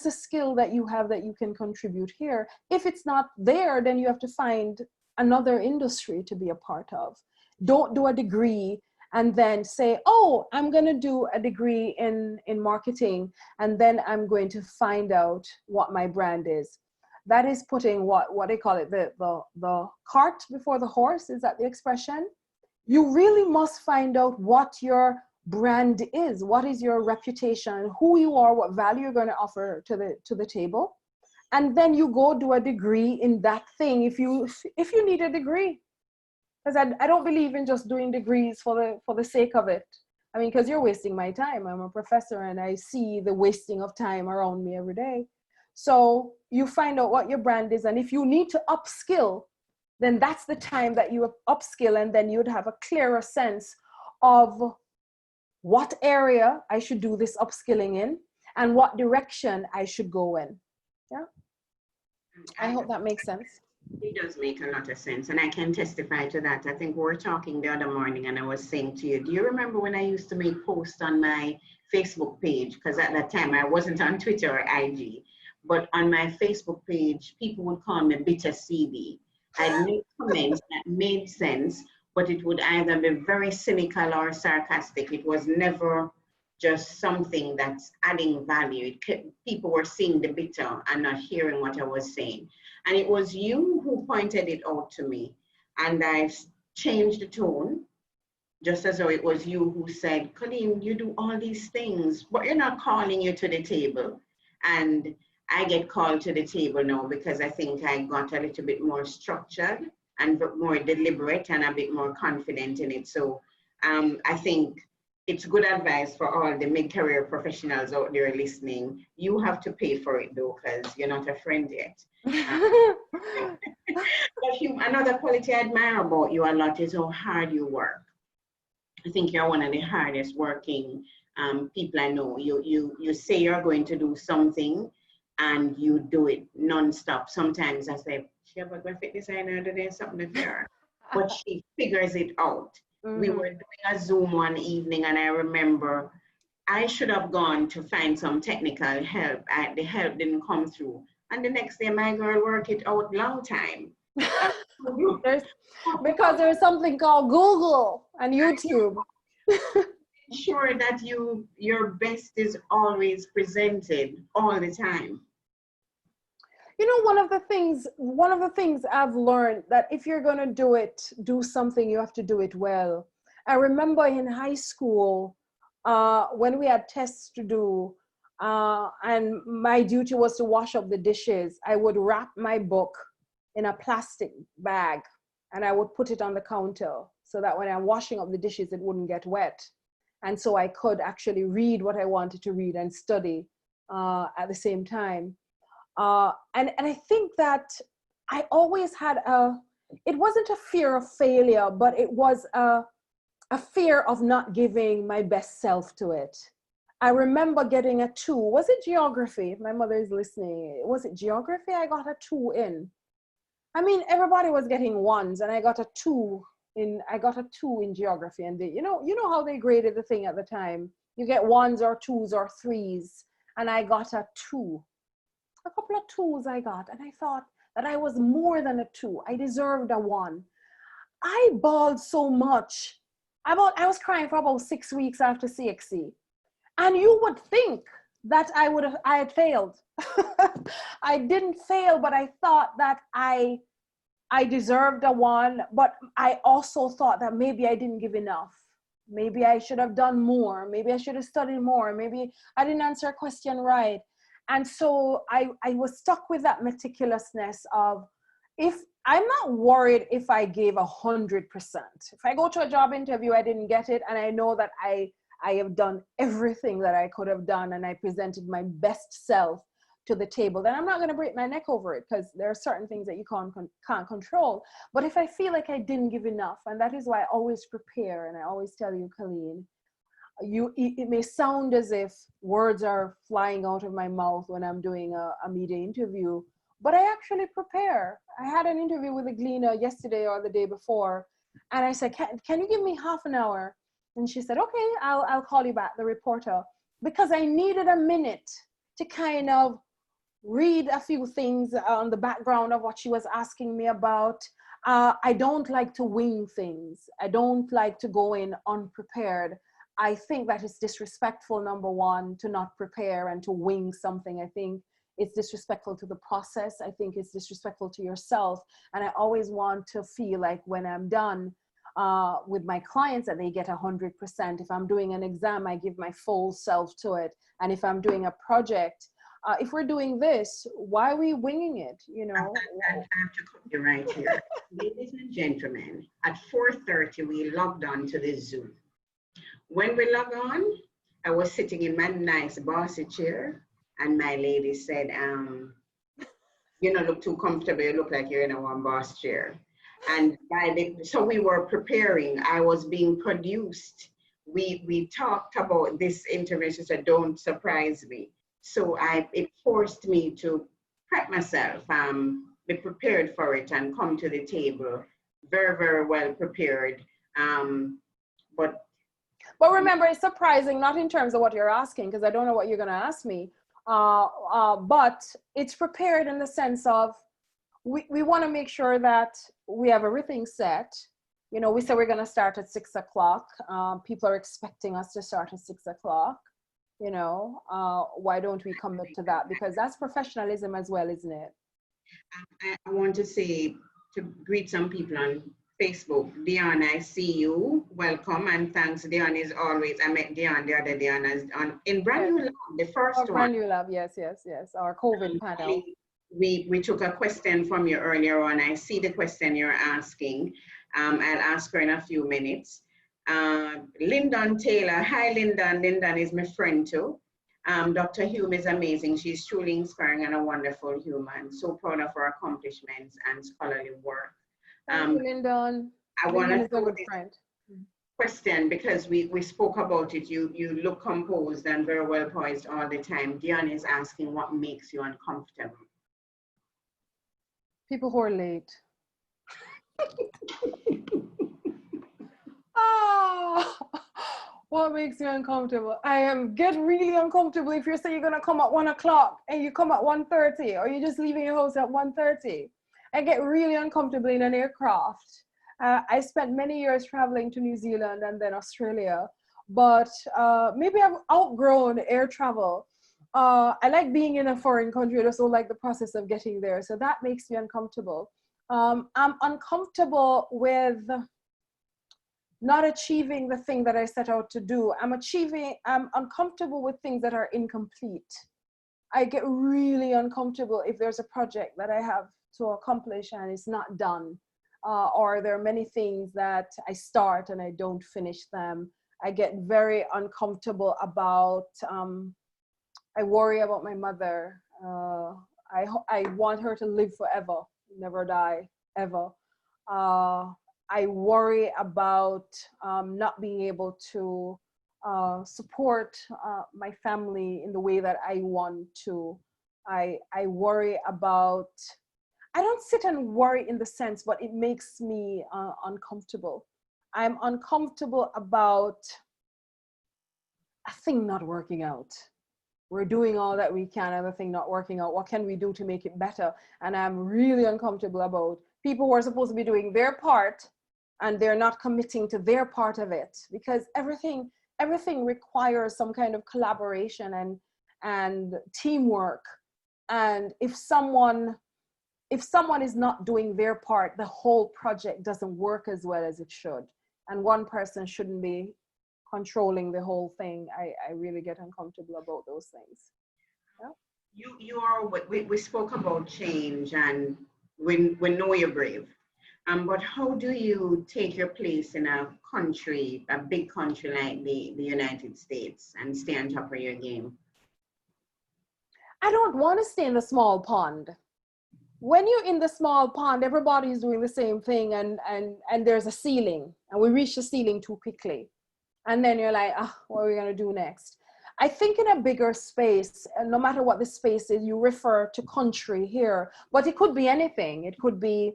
the skill that you have that you can contribute here? If it's not there, then you have to find another industry to be a part of. Don't do a degree and then say, oh, I'm going to do a degree in marketing, and then I'm going to find out what my brand is. That is putting what they call it, the cart before the horse. Is that the expression? You really must find out what your brand is. What is your reputation, who you are, what value you're going to offer to the table. And then you go do a degree in that thing if you need a degree. Because I don't believe in just doing degrees for the sake of it. I mean, because you're wasting my time. I'm a professor and I see the wasting of time around me every day. So you find out what your brand is, and if you need to upskill, then that's the time that you upskill, and then you'd have a clearer sense of what area I should do this upskilling in and what direction I should go in. Yeah, I hope that makes sense. It does make a lot of sense, and I can testify to that. I think we were talking the other morning and I was saying to you, do you remember when I used to make posts on my Facebook page? Because at that time I wasn't on Twitter or IG. But on my Facebook page, people would call me bitter CD. I'd make comments that made sense, but it would either be very cynical or sarcastic. It was never just something that's adding value. People were seeing the bitter and not hearing what I was saying. And it was you who pointed it out to me. And I changed the tone, just as though it was you who said, Coleen, you do all these things, but you're not calling you to the table. And I get called to the table now because I think I got a little bit more structured and more deliberate and a bit more confident in it. So I think it's good advice for all the mid-career professionals out there listening. You have to pay for it though, because you're not a friend yet. But another quality I admire about you a lot is how hard you work. I think you're one of the hardest working people I know. You say you're going to do something, and you do it non-stop. Sometimes I say, she have a graphic designer today, something there. But she figures it out. Mm-hmm. We were doing a Zoom one evening, and I remember I should have gone to find some technical help. The help didn't come through. And the next day, my girl worked it out long time. Because there's something called Google and YouTube. Sure that your best is always presented all the time. You know, one of the things I've learned, that if you're going to do something, you have to do it well. I remember in high school, when we had tests to do, and my duty was to wash up the dishes, I would wrap my book in a plastic bag and I would put it on the counter so that when I'm washing up the dishes, it wouldn't get wet. And so I could actually read what I wanted to read and study at the same time. And I think that I always had it wasn't a fear of failure, but it was a fear of not giving my best self to it. I remember getting a 2. Was it geography? If my mother is listening, was it geography? I got a 2 in. I mean, everybody was getting 1s, and I got a 2 in geography. And you know how they graded the thing at the time. You get 1s or 2s or 3s, and I got a 2. A couple of 2s I got, and I thought that I was more than a 2. I deserved a 1. I bawled so much. I was crying for about 6 weeks after CXC. And you would think that I had failed. I didn't fail, but I thought that I deserved a 1, but I also thought that maybe I didn't give enough. Maybe I should have done more. Maybe I should have studied more. Maybe I didn't answer a question right. And so I was stuck with that meticulousness of, if I'm not worried if I gave 100%. If I go to a job interview, I didn't get it, and I know that I have done everything that I could have done, and I presented my best self to the table, then I'm not going to break my neck over it, because there are certain things that you can't control. But if I feel like I didn't give enough, and that is why I always prepare, and I always tell you, Coleen, it may sound as if words are flying out of my mouth when I'm doing a media interview, but I actually prepare. I had an interview with a gleaner yesterday or the day before, and I said, can you give me half an hour? And she said, okay, I'll call you back, the reporter, because I needed a minute to kind of read a few things on the background of what she was asking me about. I don't like to wing things. I don't like to go in unprepared. I think that it's disrespectful, number one, to not prepare and to wing something. I think it's disrespectful to the process. I think it's disrespectful to yourself. And I always want to feel like when I'm done with my clients that they get 100%. If I'm doing an exam, I give my full self to it. And if I'm doing a project, if we're doing this, why are we winging it? You know, I have to cut you right here. Ladies and gentlemen, at 4:30, we logged on to the Zoom. When we log on, I was sitting in my nice bossy chair, and my lady said, you don't look too comfortable. You look like you're in a one boss chair. And so we were preparing. I was being produced. We talked about this intervention, so don't surprise me. So it forced me to prep myself, be prepared for it, and come to the table very, very well prepared. But remember, it's surprising, not in terms of what you're asking, because I don't know what you're going to ask me, but it's prepared in the sense of we want to make sure that we have everything set. You know, we said we're going to start at 6 o'clock. People are expecting us to start at 6 o'clock. You know, why don't we commit to that? Because that's professionalism as well, isn't it? I want to say, to greet some people on Facebook. Dion, I see you. Welcome and thanks. Dion is always, I met Dion the other day in Brand New Lab, the first one. Brand New Lab, yes. Our COVID panel. We took a question from you earlier on. I see the question you're asking. I'll ask her in a few minutes. Lyndon Taylor. Hi, Lyndon. Lyndon is my friend too. Dr. Hume is amazing. She's truly inspiring and a wonderful human. So proud of her accomplishments and scholarly work. Thank you, Lyndon. I want to know this question because we spoke about it. You look composed and very well poised all the time. Dion is asking what makes you uncomfortable. People who are late. Oh, what makes you uncomfortable? I get really uncomfortable if you say you're gonna come at 1 o'clock and you come at 1:30, or you're just leaving your house at 1:30. I get really uncomfortable in an aircraft. I spent many years traveling to New Zealand and then Australia, but maybe I've outgrown air travel. I like being in a foreign country. I just don't like the process of getting there. So that makes me uncomfortable. I'm uncomfortable with not achieving the thing that I set out to do. I'm uncomfortable with things that are incomplete. I get really uncomfortable if there's a project that I have to accomplish and it's not done. Or there are many things that I start and I don't finish them. I get very uncomfortable about, I worry about my mother. I want her to live forever, never die, ever. I worry about not being able to support my family in the way that I want to. I worry about, I don't sit and worry in the sense, but it makes me uncomfortable. I'm uncomfortable about a thing not working out. We're doing all that we can and the thing not working out. What can we do to make it better? And I'm really uncomfortable about people who are supposed to be doing their part and they're not committing to their part of it, because everything requires some kind of collaboration and teamwork. And if someone is not doing their part, the whole project doesn't work as well as it should. And one person shouldn't be controlling the whole thing. I really get uncomfortable about those things. Yeah? We spoke about change and we know you're brave. But how do you take your place in a country, a big country like the United States, and stay on top of your game? I don't want to stay in the small pond. When you're in the small pond, everybody's doing the same thing and there's a ceiling and we reach the ceiling too quickly. And then you're like, what are we going to do next? I think in a bigger space, no matter what the space is, you refer to country here, but it could be anything. It could be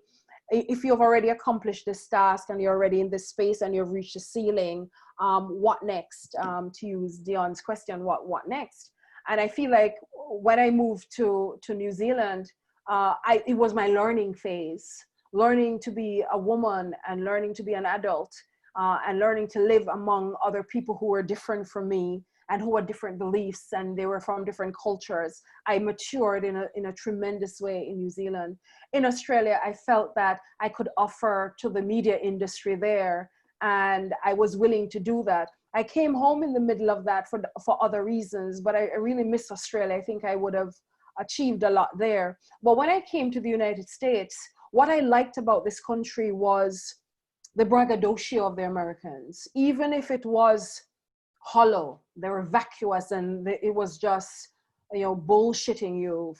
if you've already accomplished this task and you're already in this space and you've reached the ceiling, what next, to use Dion's question, what next? And I feel like when I moved to New Zealand, it was my learning phase, learning to be a woman and learning to be an adult, and learning to live among other people who were different from me and who had different beliefs, and they were from different cultures. I matured in a tremendous way in New Zealand. In Australia, I felt that I could offer to the media industry there, and I was willing to do that. I came home in the middle of that for other reasons, but I really miss Australia. I think I would have achieved a lot there. But when I came to the United States, what I liked about this country was the braggadocio of the Americans. Even if it was hollow, they were vacuous, and it was just, bullshitting you,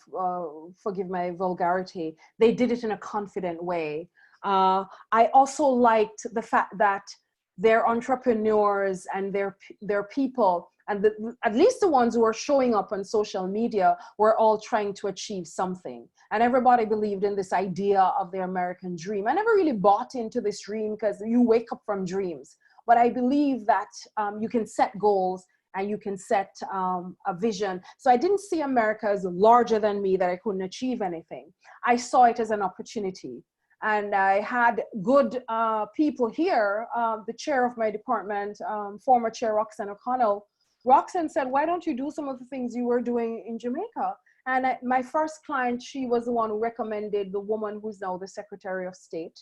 forgive my vulgarity. They did it in a confident way. I also liked the fact that their entrepreneurs and their people, and at least the ones who were showing up on social media, were all trying to achieve something. And everybody believed in this idea of the American dream. I never really bought into this dream because you wake up from dreams. But I believe that you can set goals and you can set a vision. So I didn't see America as larger than me, that I couldn't achieve anything. I saw it as an opportunity. And I had good people here. The chair of my department, former chair Roxanne O'Connell, Roxanne said, why don't you do some of the things you were doing in Jamaica? And my first client, she was the one who recommended the woman who's now the Secretary of State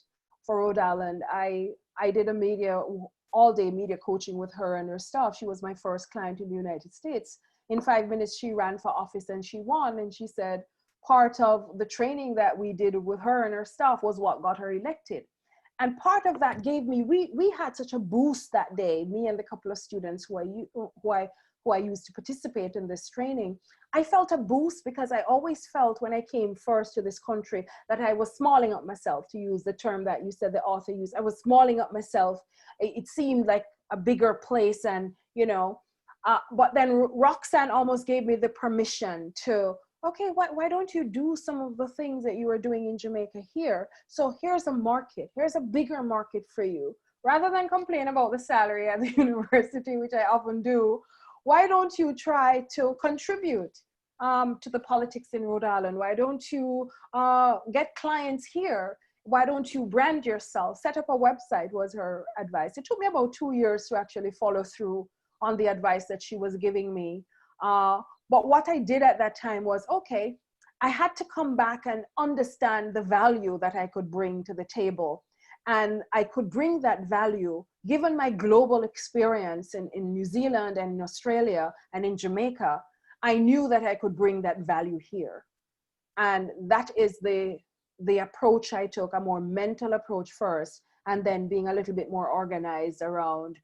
for Rhode Island. I did all-day media coaching with her and her staff. She was my first client in the United States. In 5 minutes, she ran for office and she won. And she said part of the training that we did with her and her staff was what got her elected. And part of that gave me, we had such a boost that day, me and the couple of students who I used to participate in this training. I felt a boost because I always felt when I came first to this country that I was smalling up myself, to use the term that you said the author used. I was smalling up myself. It seemed like a bigger place, and, but then Roxanne almost gave me the permission to, okay, why don't you do some of the things that you were doing in Jamaica here? So here's a market, here's a bigger market for you. Rather than complain about the salary at the university, which I often do, why don't you try to contribute to the politics in Rhode Island? Why don't you get clients here? Why don't you brand yourself? Set up a website, was her advice. It took me about 2 years to actually follow through on the advice that she was giving me. But what I did at that time was, okay, I had to come back and understand the value that I could bring to the table. And I could bring that value, given my global experience in New Zealand and in Australia and in Jamaica. I knew that I could bring that value here. And that is the approach I took, a more mental approach first, and then being a little bit more organized around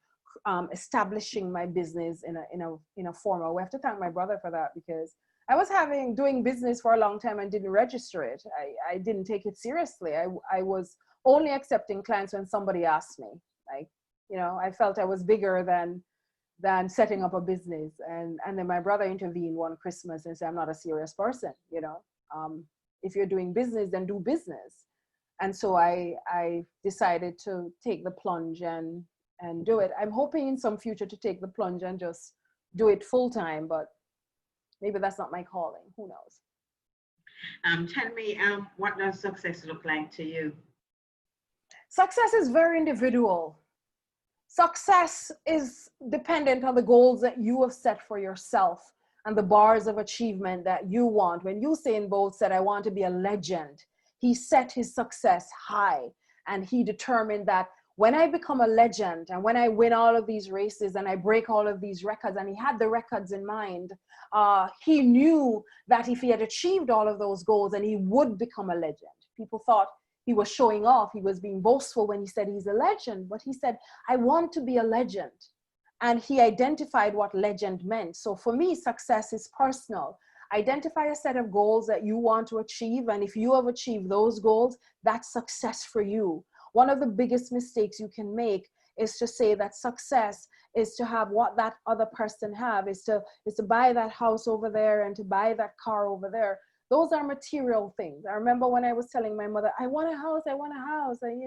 establishing my business in a formal way. I have to thank my brother for that, because I was doing business for a long time and didn't register it. I didn't take it seriously. I was only accepting clients when somebody asked me. I felt I was bigger than setting up a business. And then my brother intervened one Christmas and said, I'm not a serious person. If you're doing business, then do business. And so I decided to take the plunge and do it. I'm hoping in some future to take the plunge and just do it full time, but maybe that's not my calling. Who knows? Tell me, what does success look like to you? Success is very individual. Success is dependent on the goals that you have set for yourself and the bars of achievement that you want. When Usain Bolt said, I want to be a legend, he set his success high, and he determined that when I become a legend and when I win all of these races and I break all of these records, and he had the records in mind, he knew that if he had achieved all of those goals, and he would become a legend. People thought he was showing off. He was being boastful when he said he's a legend, but he said, I want to be a legend. And he identified what legend meant. So for me, success is personal. Identify a set of goals that you want to achieve. And if you have achieved those goals, that's success for you. One of the biggest mistakes you can make is to say that success is to have what that other person have, is to buy that house over there and to buy that car over there. Those are material things. I remember when I was telling my mother, I want a house. And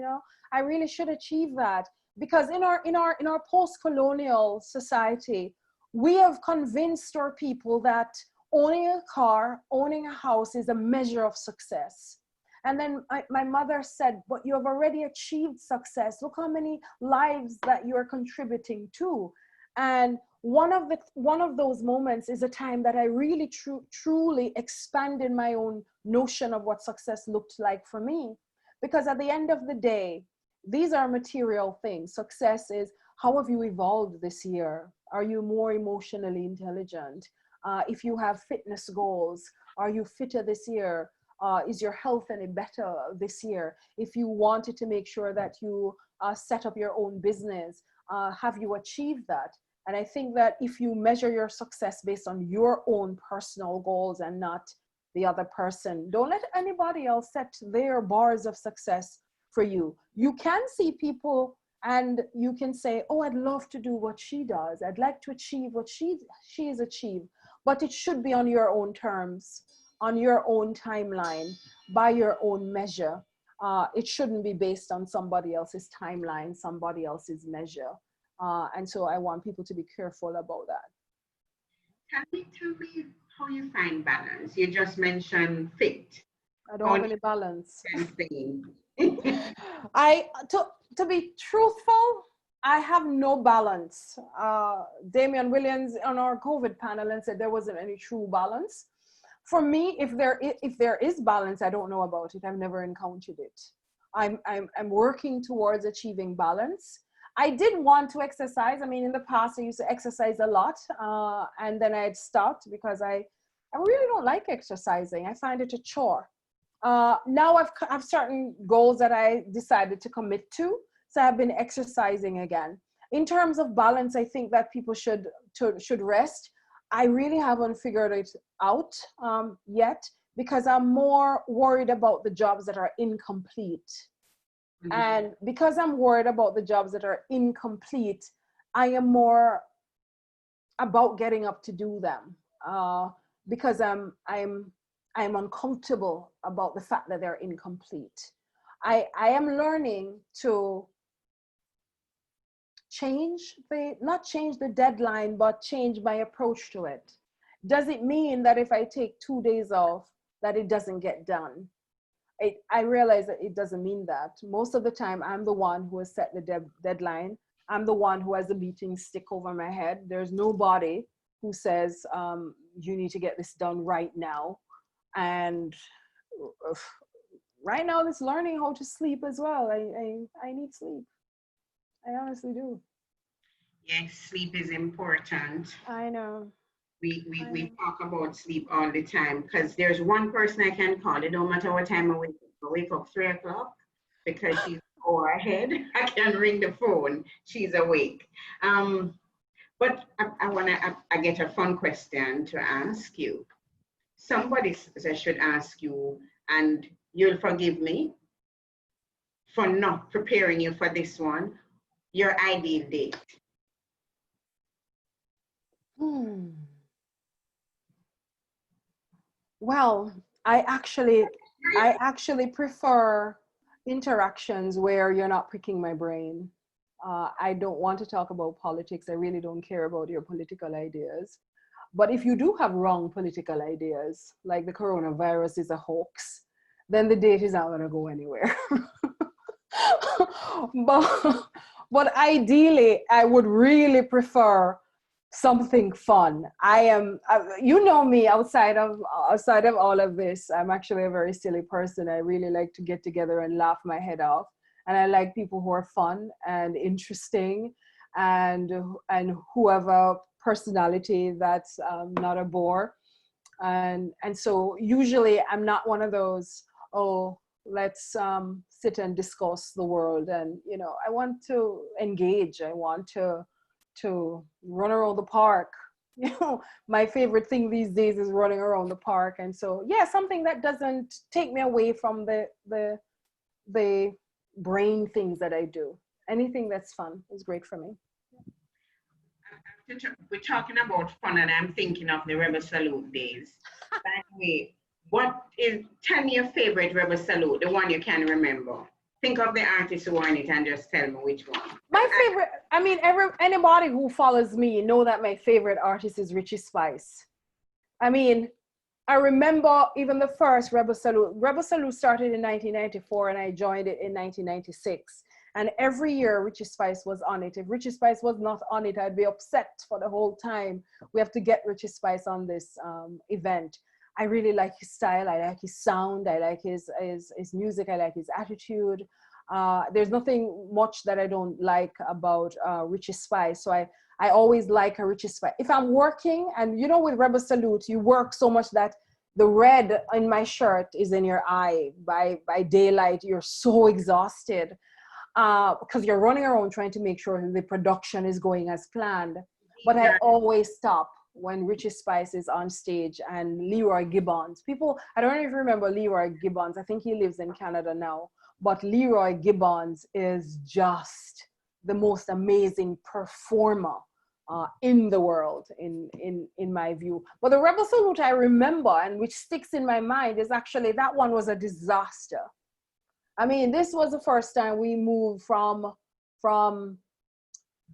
I really should achieve that. because in our post-colonial society, we have convinced our people that owning a car, owning a house is a measure of success. And then my mother said, but you have already achieved success. Look how many lives that you're contributing to. And one of those moments is a time that I really truly expanded my own notion of what success looked like for me. Because at the end of the day, these are material things. Success is, how have you evolved this year? Are you more emotionally intelligent? If you have fitness goals, are you fitter this year? Is your health any better this year? If you wanted to make sure that you set up your own business, have you achieved that? And I think that if you measure your success based on your own personal goals and not the other person, don't let anybody else set their bars of success for you. You can see people and you can say, oh, I'd love to do what she does. I'd like to achieve what she has achieved, but it should be on your own terms, on your own timeline, by your own measure. It shouldn't be based on somebody else's timeline, somebody else's measure. And so I want people to be careful about that. Tell me how you find balance. You just mentioned fit. I don't have any balance. To be truthful, I have no balance. Damian Williams on our COVID panel and said there wasn't any true balance. For me, if there is balance, I don't know about it. I've never encountered it. I'm working towards achieving balance. I did want to exercise. I mean, in the past, I used to exercise a lot, and then I had stopped because I really don't like exercising. I find it a chore. Now I've certain goals that I decided to commit to, so I've been exercising again. In terms of balance, I think that people should rest. I really haven't figured it out yet, because I'm more worried about the jobs that are incomplete. Mm-hmm. And because I'm worried about the jobs that are incomplete, I am more about getting up to do them, because I'm uncomfortable about the fact that they're incomplete. I am learning to not change the deadline, but change my approach to it. Does it mean that if I take 2 days off, that it doesn't get done? I realize that it doesn't mean that. Most of the time, I'm the one who has set the deadline. I'm the one who has the beating stick over my head. There's nobody who says, you need to get this done right now. And right now, it's learning how to sleep as well. I need sleep. I honestly do. Yes, sleep is important. I know. We talk about sleep all the time, because there's one person I can call. It don't matter what time I wake up 3 o'clock, because she's 4 ahead. I can ring the phone. She's awake. But I get a fun question to ask you. Somebody should ask you, and you'll forgive me for not preparing you for this one, your ideal date. Well, I actually prefer interactions where you're not pricking my brain. I don't want to talk about politics. I really don't care about your political ideas. But if you do have wrong political ideas, like the coronavirus is a hoax, then the date is not going to go anywhere. But ideally, I would really prefer something fun. You know me, outside of all of this, I'm actually a very silly person. I really like to get together and laugh my head off. And I like people who are fun and interesting, and who have a personality that's not a bore. And so usually I'm not one of those, oh, let's sit and discuss the world. And, I want to engage. I want to run around the park. My favorite thing these days is running around the park. And so, yeah, something that doesn't take me away from the brain things that I do. Anything that's fun is great for me. We're talking about fun, and I'm thinking of the Rebel Salute days. By the way, tell me your favorite Rebel Salute, the one you can remember. Think of the artist who are in it and just tell me which one. My favorite, I mean, anybody who follows me know that my favorite artist is Richie Spice. I mean, I remember even the first Rebel Salute. Rebel Salute started in 1994 and I joined it in 1996. And every year Richie Spice was on it. If Richie Spice was not on it, I'd be upset for the whole time. We have to get Richie Spice on this event. I really like his style. I like his sound. I like his music. I like his attitude. There's nothing much that I don't like about Richie Spice. So I always like a Richie Spice. If I'm working, and you know, with Rebel Salute, you work so much that the red in my shirt is in your eye. By daylight, you're so exhausted because you're running around trying to make sure the production is going as planned. But I always stop when Richie Spice is on stage and Leroy Gibbons. People, I don't know if you remember Leroy Gibbons. I think he lives in Canada now. But Leroy Gibbons is just the most amazing performer in the world, in my view. But the Rebel Salute I remember, and which sticks in my mind, is actually that one was a disaster. I mean, this was the first time we moved from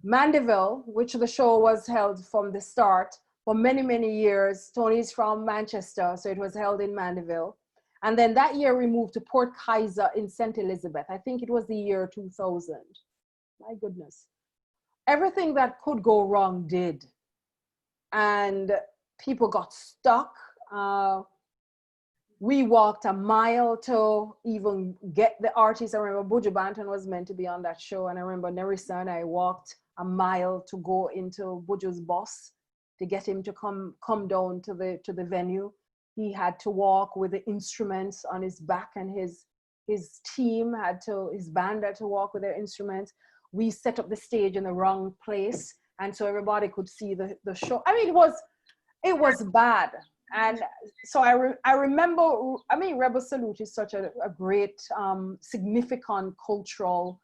Mandeville, which the show was held from the start for many, many years. Tony's from Manchester, so it was held in Mandeville. And then that year we moved to Port Kaiser in St. Elizabeth. I think it was the year 2000. My goodness. Everything that could go wrong did. And people got stuck. We walked a mile to even get the artists. I remember Buju Banton was meant to be on that show. And I remember Nerissa and I walked a mile to go into Buju's bus to get him to come down to the venue. He had to walk with the instruments on his back, and his band had to walk with their instruments. We set up the stage in the wrong place, and so everybody could see the show. I mean, it was bad. And so I remember, I mean, Rebel Salute is such a great, significant cultural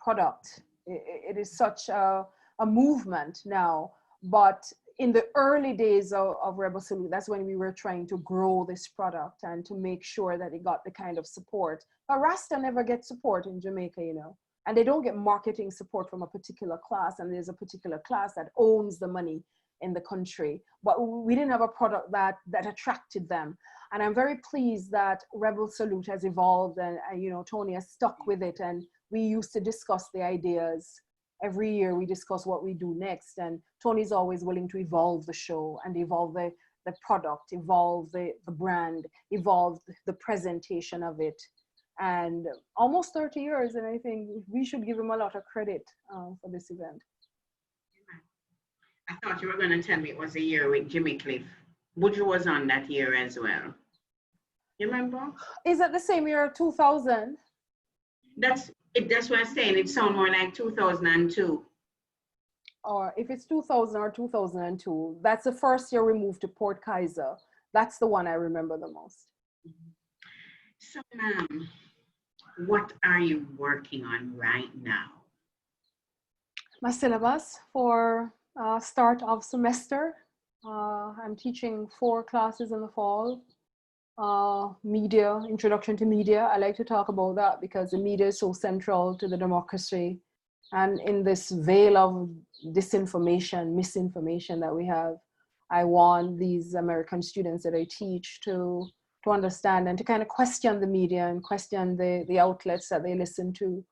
product. It is such a movement now. But in the early days of Rebel Salute, that's when we were trying to grow this product and to make sure that it got the kind of support. But Rasta never gets support in Jamaica, you know, and they don't get marketing support from a particular class, and there's a particular class that owns the money in the country. But we didn't have a product that attracted them. And I'm very pleased that Rebel Salute has evolved, and you know, Tony has stuck with it, and we used to discuss the ideas. Every year we discuss what we do next, and Tony's always willing to evolve the show and evolve the product, evolve the brand, evolve the presentation of it. And almost 30 years, and I think we should give him a lot of credit for this event. I thought you were going to tell me it was a year with Jimmy Cliff. Buju was on that year as well. You remember? Is it the same year, 2000? That's what I'm saying. It sounds more like 2002. Or if it's 2000 or 2002, that's the first year we moved to Port Kaiser. That's the one I remember the most. So, ma'am, what are you working on right now? My syllabus for start of semester. I'm teaching 4 classes in the fall. Media, introduction to media. I like to talk about that because the media is so central to the democracy. And in this veil of disinformation, misinformation that we have, I want these American students that I teach to understand and to kind of question the media and question the outlets that they listen to,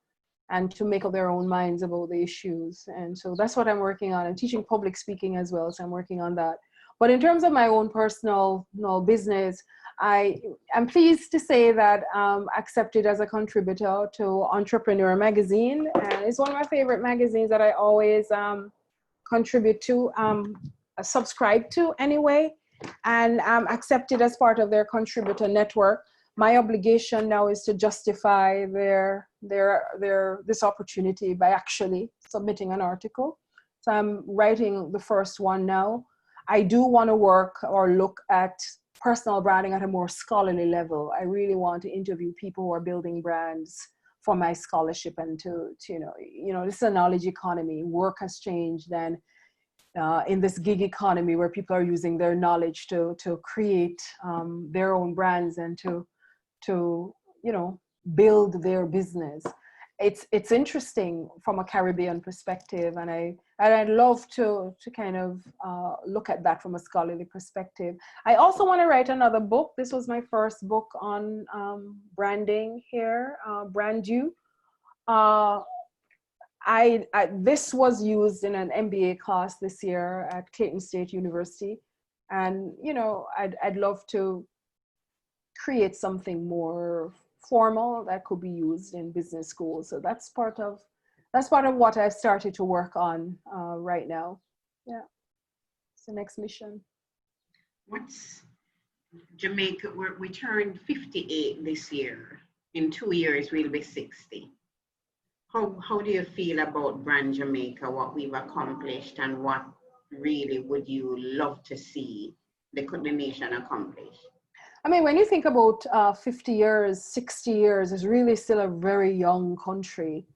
and to make up their own minds about the issues. And so that's what I'm working on. I'm teaching public speaking as well, so I'm working on that. But in terms of my own personal business, I'm pleased to say that I'm accepted as a contributor to Entrepreneur Magazine. And it's one of my favorite magazines that I always contribute to, subscribe to anyway. And I'm accepted as part of their contributor network. My obligation now is to justify this opportunity by actually submitting an article. So I'm writing the first one now. I do want to work or look at personal branding at a more scholarly level. I really want to interview people who are building brands for my scholarship, and to you know, this is a knowledge economy. Work has changed, and in this gig economy where people are using their knowledge to create their own brands and to build their business. It's interesting from a Caribbean perspective, and I'd love to kind of look at that from a scholarly perspective. I also want to write another book. This was my first book on branding here, brand you. This was used in an MBA class this year at Clayton State University, and I'd love to create something more formal that could be used in business schools. So that's part of what I've started to work on right now. Yeah, it's the next mission. What's Jamaica? We turned 58 this year. In 2 years, we'll be 60. How do you feel about Brand Jamaica, what we've accomplished, and what really would you love to see the nation accomplish? I mean, when you think about 50 years, 60 years, it's really still a very young country.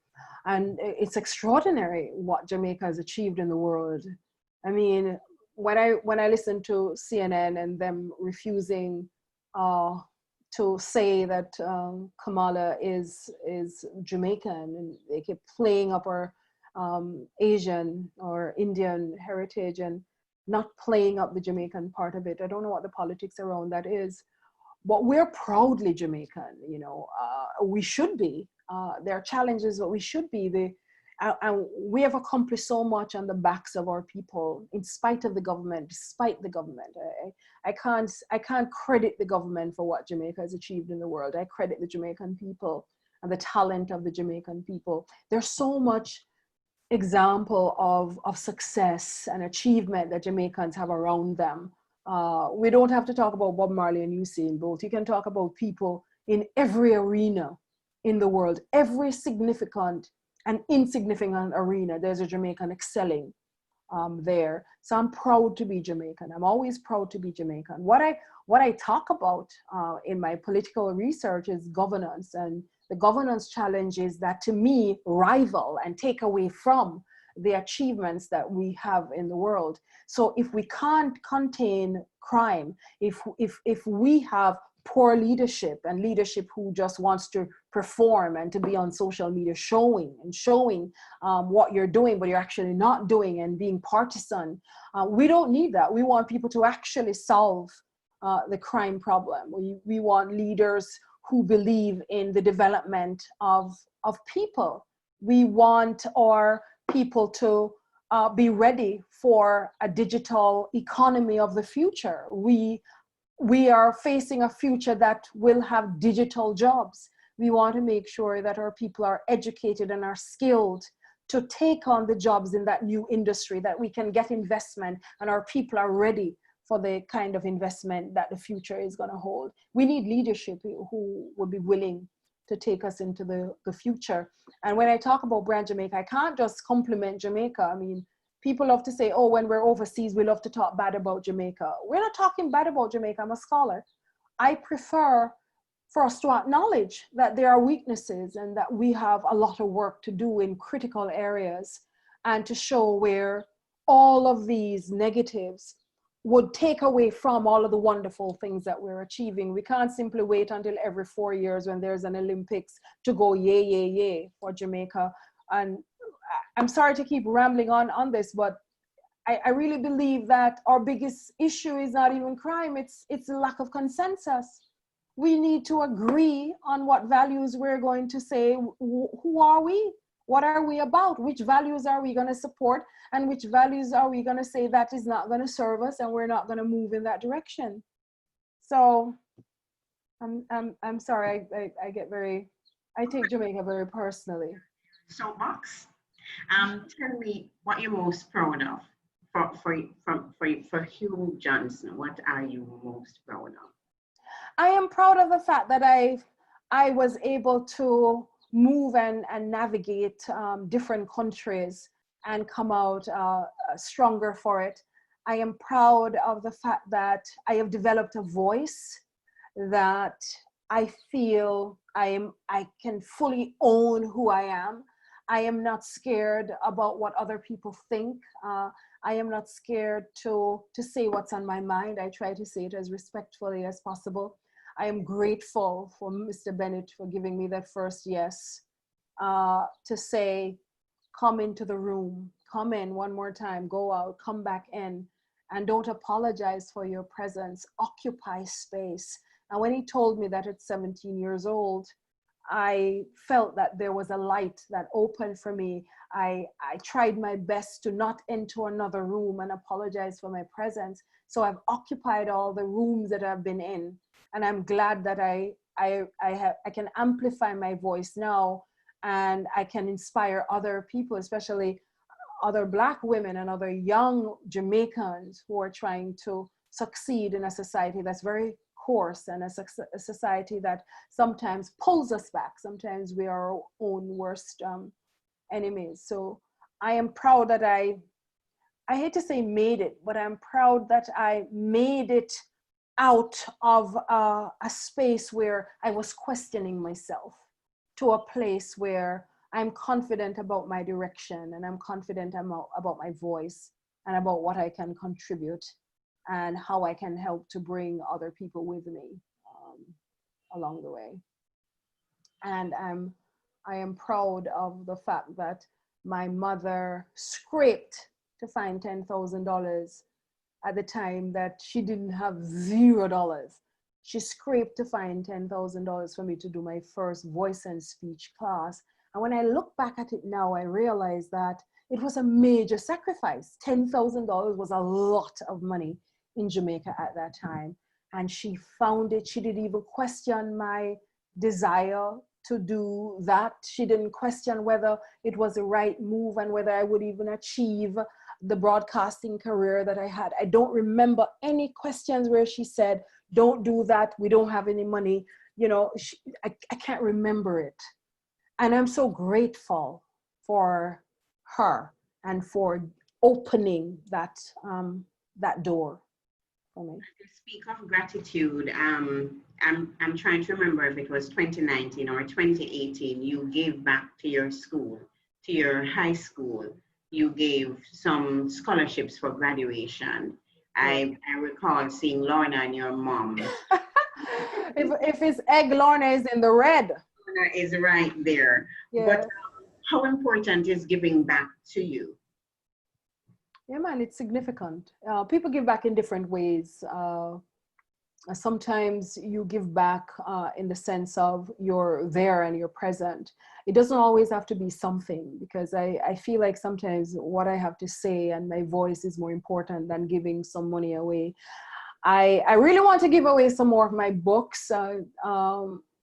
And it's extraordinary what Jamaica has achieved in the world. I mean, when I listen to CNN and them refusing to say that Kamala is Jamaican, and they keep playing up our Asian or Indian heritage and not playing up the Jamaican part of it. I don't know what the politics around that is. But we're proudly Jamaican, we should be. There are challenges, but we should be. And we have accomplished so much on the backs of our people, in spite of the government, despite the government. I can't credit the government for what Jamaica has achieved in the world. I credit the Jamaican people and the talent of the Jamaican people. There's so much example of success and achievement that Jamaicans have around them. We don't have to talk about Bob Marley and Usain Bolt. You can talk about people in every arena in the world, every significant and insignificant arena. There's a Jamaican excelling there. So I'm proud to be Jamaican. I'm always proud to be Jamaican. What I talk about in my political research is governance, and the governance challenges that to me rival and take away from the achievements that we have in the world. So if we can't contain crime, if we have poor leadership and leadership who just wants to perform and to be on social media showing what you're doing, but you're actually not doing, and being partisan, we don't need that. We want people to actually solve the crime problem. We want leaders who believe in the development of people. We want our people to be ready for a digital economy of the future. We are facing a future that will have digital jobs. We want to make sure that our people are educated and are skilled to take on the jobs in that new industry, that we can get investment and our people are ready for the kind of investment that the future is going to hold. We need leadership who would be willing to take us into the future. And when I talk about Brand Jamaica, I can't just compliment Jamaica. I mean, people love to say, oh, when we're overseas, we love to talk bad about Jamaica. We're not talking bad about Jamaica. I'm a scholar. I prefer for us to acknowledge that there are weaknesses and that we have a lot of work to do in critical areas, and to show where all of these negatives would take away from all of the wonderful things that we're achieving. We can't simply wait until every 4 years when there's an Olympics to go yay, yay, yay for Jamaica. And I'm sorry to keep rambling on this, but I really believe that our biggest issue is not even crime, it's a lack of consensus. We need to agree on what values we're going to say. Who are we? What are we about? Which values are we going to support? And which values are we going to say that is not going to serve us and we're not going to move in that direction? So I'm sorry, I take Jamaica very personally. So, Box, tell me what you're most proud of for Hume Johnson. What are you most proud of? I am proud of the fact that I was able to move and navigate different countries and come out stronger for it. I am proud of the fact that I have developed a voice that I feel I can fully own who I am. I am not scared about what other people think. I am not scared to say what's on my mind. I try to say it as respectfully as possible. I am grateful for Mr. Bennett for giving me that first yes, to say, come into the room, come in one more time, go out, come back in, and don't apologize for your presence, occupy space. And when he told me that at 17 years old, I felt that there was a light that opened for me. I tried my best to not enter another room and apologize for my presence. So I've occupied all the rooms that I've been in. And I'm glad that I can amplify my voice now, and I can inspire other people, especially other Black women and other young Jamaicans who are trying to succeed in a society that's very coarse, and a society that sometimes pulls us back. Sometimes we are our own worst enemies. So I am proud that I hate to say made it, but I'm proud that I made it out of a space where I was questioning myself to a place where I'm confident about my direction, and I'm confident about my voice and about what I can contribute and how I can help to bring other people with me along the way. And I am proud of the fact that my mother scraped to find $10,000 at the time that she didn't have $0. She scraped to find $10,000 for me to do my first voice and speech class. And when I look back at it now, I realize that it was a major sacrifice. $10,000 was a lot of money in Jamaica at that time. And she found it. She didn't even question my desire to do that. She didn't question whether it was the right move and whether I would even achieve the broadcasting career that I had. I don't remember any questions where she said, don't do that, we don't have any money. You know, I can't remember it. And I'm so grateful for her and for opening that, that door for me. To speak of gratitude, I'm trying to remember if it was 2019 or 2018, you gave back to your school, to your high school. You gave some scholarships for graduation. I recall seeing Lorna and your mom. if it's egg, Lorna is in the red. Lorna is right there. Yeah. But how important is giving back to you? Yeah, man, it's significant. People give back in different ways. Sometimes you give back in the sense of you're there and you're present. It doesn't always have to be something, because I feel like sometimes what I have to say and my voice is more important than giving some money away. I really want to give away some more of my books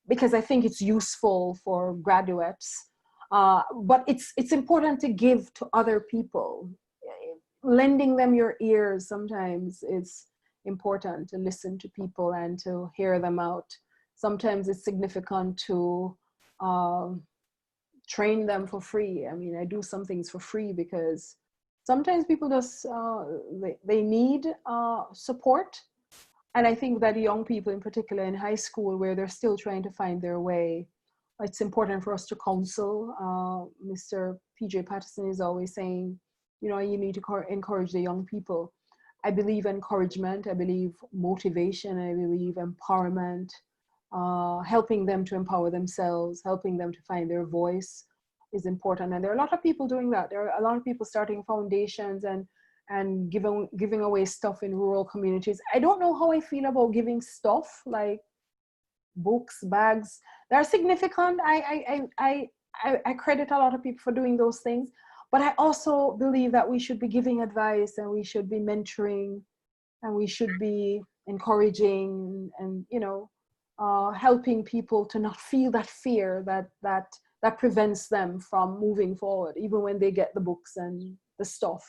because I think it's useful for graduates. But it's important to give to other people. Lending them your ears sometimes is important, to listen to people and to hear them out. Sometimes it's significant to train them for free. I mean, I do some things for free because sometimes people just, they need support. And I think that young people in particular in high school, where they're still trying to find their way, it's important for us to counsel. Mr. PJ Patterson is always saying, you know, you need to encourage the young people. I believe encouragement, I believe motivation, I believe empowerment, helping them to empower themselves, helping them to find their voice is important. And there are a lot of people doing that. There are a lot of people starting foundations and giving away stuff in rural communities. I don't know how I feel about giving stuff like books, bags. They're significant. I credit a lot of people for doing those things. But I also believe that we should be giving advice, and we should be mentoring, and we should be encouraging and you know, helping people to not feel that fear that prevents them from moving forward, even when they get the books and the stuff.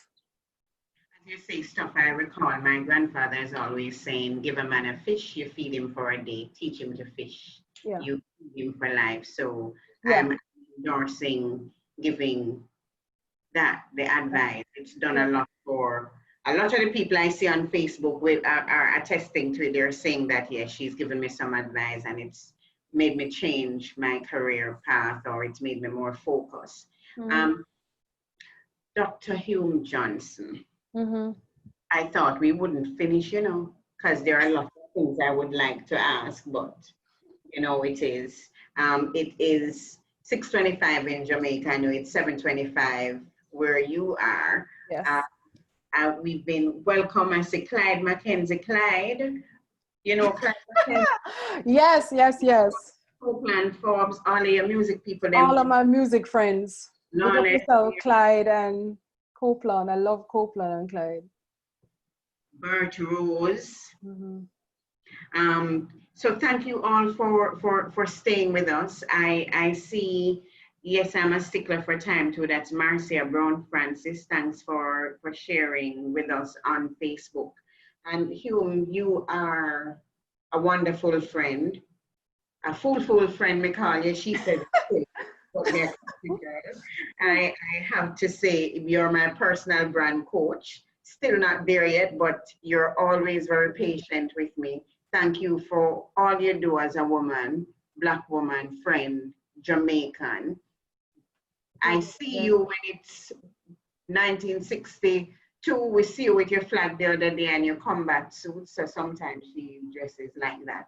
As you say stuff, I recall my grandfather is always saying, give a man a fish, you feed him for a day, teach him to fish, Yeah. you feed him for life. So Yeah. I'm endorsing giving that, the advice. It's done a lot for a lot of the people I see on Facebook are attesting to it. They're saying that, yes, she's given me some advice and it's made me change my career path, or it's made me more focused. Mm-hmm. Dr. Hume Johnson, Mm-hmm. I thought we wouldn't finish, you know, because there are a lot of things I would like to ask, but you know, it is 6:25 in Jamaica. I know it's 7:25 where you are. Yes. We've been welcome. I say Clyde Mackenzie. Clyde, you know, Clyde Mackenzie, Yes, yes, yes. Copeland, Forbes, all of your music people, them, All of my music friends. Big up Knowledge, yourself, Clyde and Copeland. I love Copeland and Clyde. Bert Rose. Mm-hmm. So thank you all for staying with us. I see, yes, I'm a stickler for time too. That's Marcia Brown Francis. Thanks for sharing with us on Facebook. And Hume, you are a wonderful friend, a full friend, Michaelia. She said, but yes, I have to say, you're my personal brand coach. Still not there yet, but you're always very patient with me. Thank you for all you do as a woman, Black woman, friend, Jamaican. I see you when it's 1962. We see you with your flag the other day and your combat suit. So sometimes she dresses like that.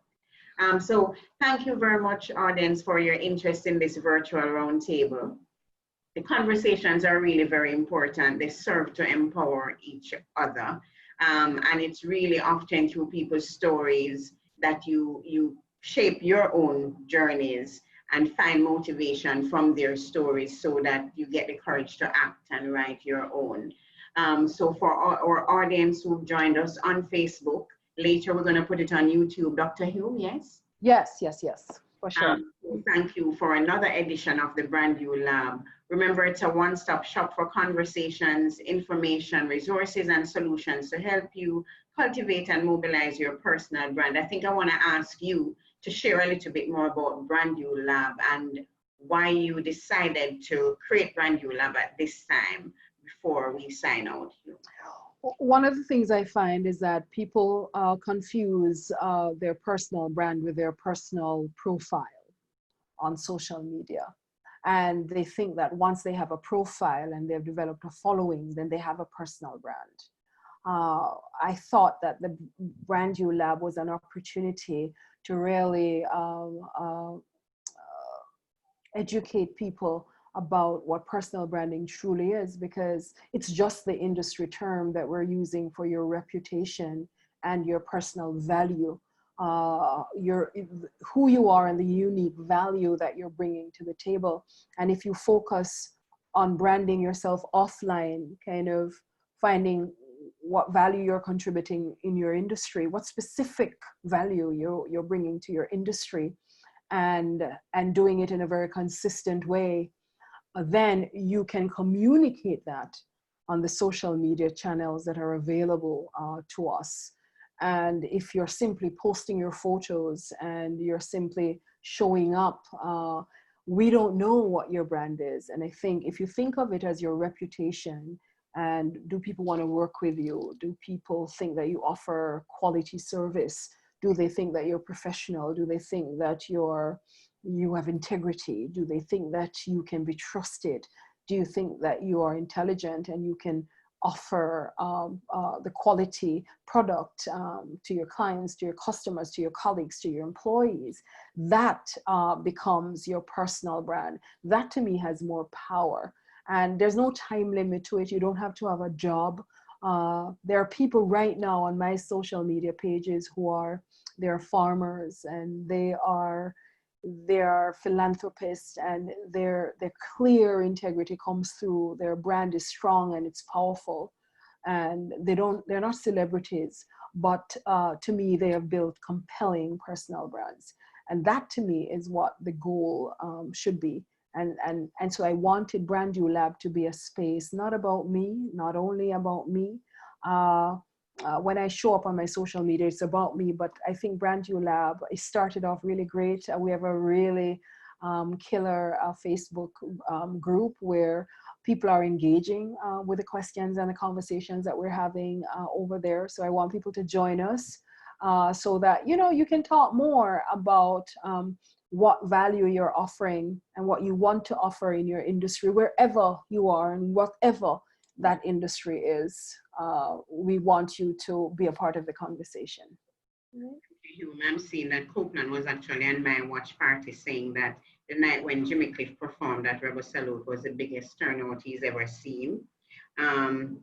So thank you very much, audience, for your interest in this virtual roundtable. The conversations are really very important. They serve to empower each other. And it's really often through people's stories that you shape your own journeys and find motivation from their stories so that you get the courage to act and write your own. So for our audience who joined us on Facebook, later we're going to put it on YouTube. Dr. Hume, yes? Yes, yes, yes, for sure. Thank you for another edition of the Brand New Lab. Remember, it's a one-stop shop for conversations, information, resources, and solutions to help you cultivate and mobilize your personal brand. I think I want to ask you to share a little bit more about Brand New Lab and why you decided to create Brand New Lab at this time before we sign out. One of the things I find is that people confuse their personal brand with their personal profile on social media. And they think that once they have a profile and they've developed a following, then they have a personal brand. I thought that the Brand New Lab was an opportunity to really educate people about what personal branding truly is, because it's just the industry term that we're using for your reputation and your personal value, who you are and the unique value that you're bringing to the table. And if you focus on branding yourself offline, kind of finding what value you're contributing in your industry, what specific value you're bringing to your industry, and doing it in a very consistent way, then you can communicate that on the social media channels that are available to us. And if you're simply posting your photos and you're simply showing up, we don't know what your brand is. And I think if you think of it as your reputation, and do people want to work with you? Do people think that you offer quality service? Do they think that you're professional? Do they think that you have integrity? Do they think that you can be trusted? Do you think that you are intelligent and you can offer the quality product to your clients, to your customers, to your colleagues, to your employees? That becomes your personal brand. That to me has more power. And there's no time limit to it. You don't have to have a job. There are people right now on my social media pages they're farmers, and they are philanthropists, and their clear integrity comes through. Their brand is strong and it's powerful, and they're not celebrities, but to me they have built compelling personal brands, and that to me is what the goal should be. And so I wanted Brand New Lab to be a space not about me, not only about me. When I show up on my social media, it's about me, but I think Brand New Lab, it started off really great. We have a really killer Facebook group where people are engaging with the questions and the conversations that we're having over there. So I want people to join us so that, you can talk more about what value you're offering and what you want to offer in your industry, wherever you are and whatever that industry is. We want you to be a part of the conversation. Hume, I'm seeing that Copeland was actually on my watch party saying that the night when Jimmy Cliff performed at Rebel Salute was the biggest turnout he's ever seen. Um,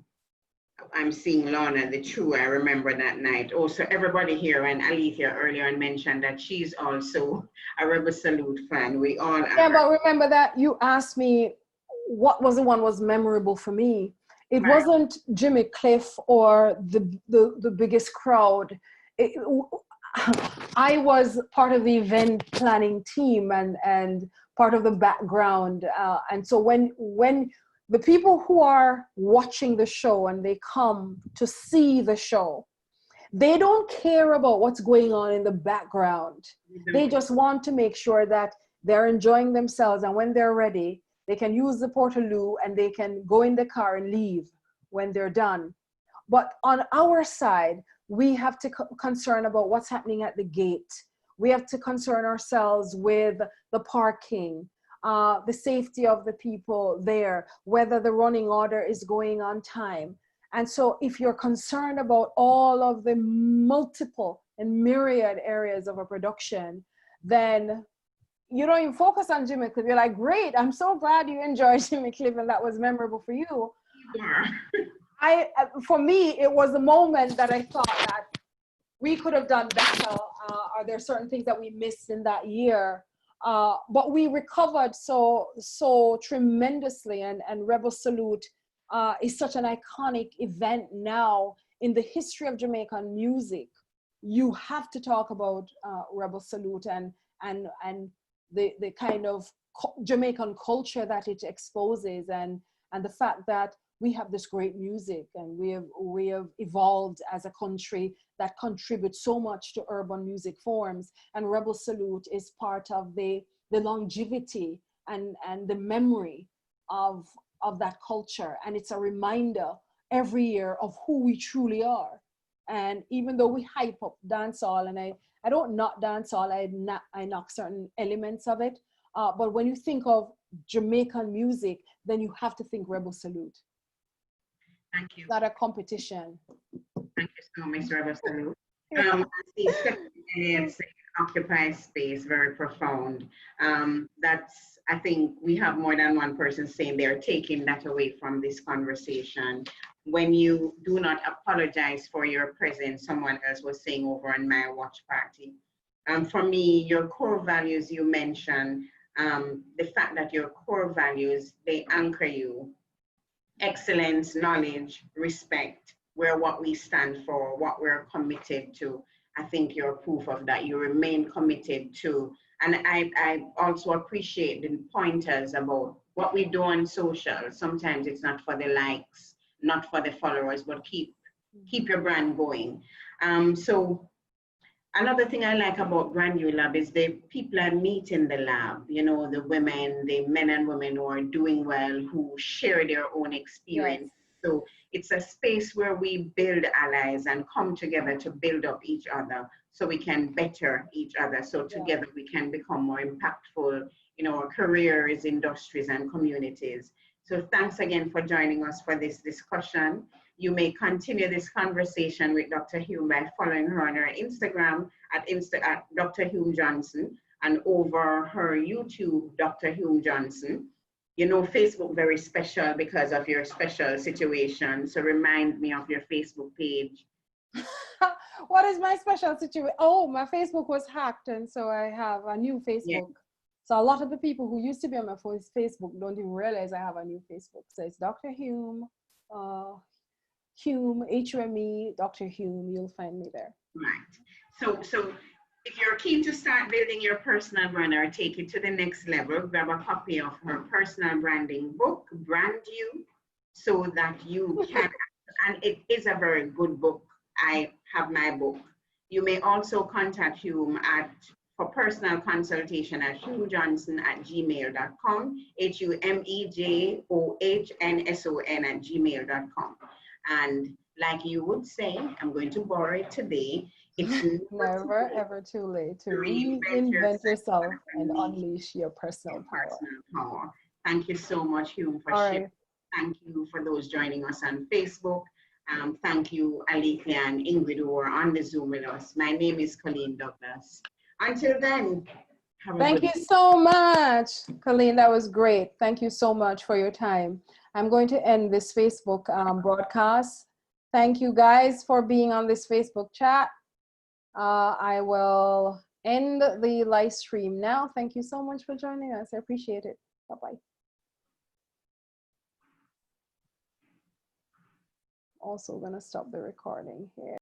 I'm seeing Lorna, the true, I remember that night. Also, everybody here, and Alethea earlier on mentioned that she's also a Rebel Salute fan. We all are. Yeah, but remember that you asked me what was the one was memorable for me. It Right. wasn't Jimmy Cliff or the biggest crowd. I was part of the event planning team and part of the background. And so when the people who are watching the show and they come to see the show, they don't care about what's going on in the background. They just want to make sure that they're enjoying themselves, and when they're ready, they can use the portaloo and they can go in the car and leave when they're done. But on our side, we have to concern about what's happening at the gate. We have to concern ourselves with the parking, the safety of the people there, whether the running order is going on time. And so if you're concerned about all of the multiple and myriad areas of a production, then you don't even focus on Jimmy Cliff. You're like, great, I'm so glad you enjoyed Jimmy Cliff and that was memorable for you. For me, it was a moment that I thought that we could have done better. Are there certain things that we missed in that year? But we recovered so tremendously, and Rebel Salute is such an iconic event now in the history of Jamaican music. You have to talk about Rebel Salute and the kind of Jamaican culture that it exposes, and the fact that we have this great music, and we have evolved as a country that contributes so much to urban music forms. And Rebel Salute is part of the longevity and the memory of that culture. And it's a reminder every year of who we truly are. And even though we hype up dancehall, and I don't knock dancehall, I knock certain elements of it. But when you think of Jamaican music, then you have to think Rebel Salute. Thank you. It's not a competition. Thank you so much, Rebel Salute. I see Stephanie occupy space, very profound. That's, I think we have more than one person saying they're taking that away from this conversation. When you do not apologize for your presence, someone else was saying over on my watch party. For me, your core values you mentioned, the fact that your core values, they anchor you. Excellence, knowledge, respect, we're what we stand for, what we're committed to. I think you're proof of that. You remain committed to, and I also appreciate the pointers about what we do on social. Sometimes it's not for the likes, not for the followers, but keep your brand going. So another thing I like about Brand New Lab is the people I meet in the lab, you know, the women, the men and women who are doing well, who share their own experience. Yes. So it's a space where we build allies and come together to build up each other so we can better each other. So together we can become more impactful in our careers, industries, and communities. So thanks again for joining us for this discussion. You may continue this conversation with Dr. Hume by following her on her Instagram at Dr. Hume Johnson, and over her YouTube, Dr. Hume Johnson. You know, Facebook very special because of your special situation. So remind me of your Facebook page. What is my special situation? Oh, my Facebook was hacked, and so I have a new Facebook. Yeah. So a lot of the people who used to be on my Facebook don't even realize I have a new Facebook. So it's Dr. Hume, Hume, Hume, Dr. Hume, you'll find me there. Right. So if you're keen to start building your personal brand or take it to the next level, grab a copy of her personal branding book, Brand You, so that you can, and it is a very good book. I have my book. You may also contact Hume for personal consultation at humejohnson@gmail.com, humejohnson@gmail.com. And like you would say, I'm going to borrow it today. It's never ever too late to reinvent yourself and unleash your personal power. Thank you so much, Hume, for sharing. Thank you for those joining us on Facebook. Thank you, Alethea and Ingrid, who are on the Zoom with us. My name is Coleen Douglas. Until then, have a Thank good you so much, Coleen. That was great. Thank you so much for your time. I'm going to end this Facebook broadcast. Thank you guys for being on this Facebook chat. I will end the live stream now. Thank you so much for joining us. I appreciate it. Bye-bye. Also gonna stop the recording here.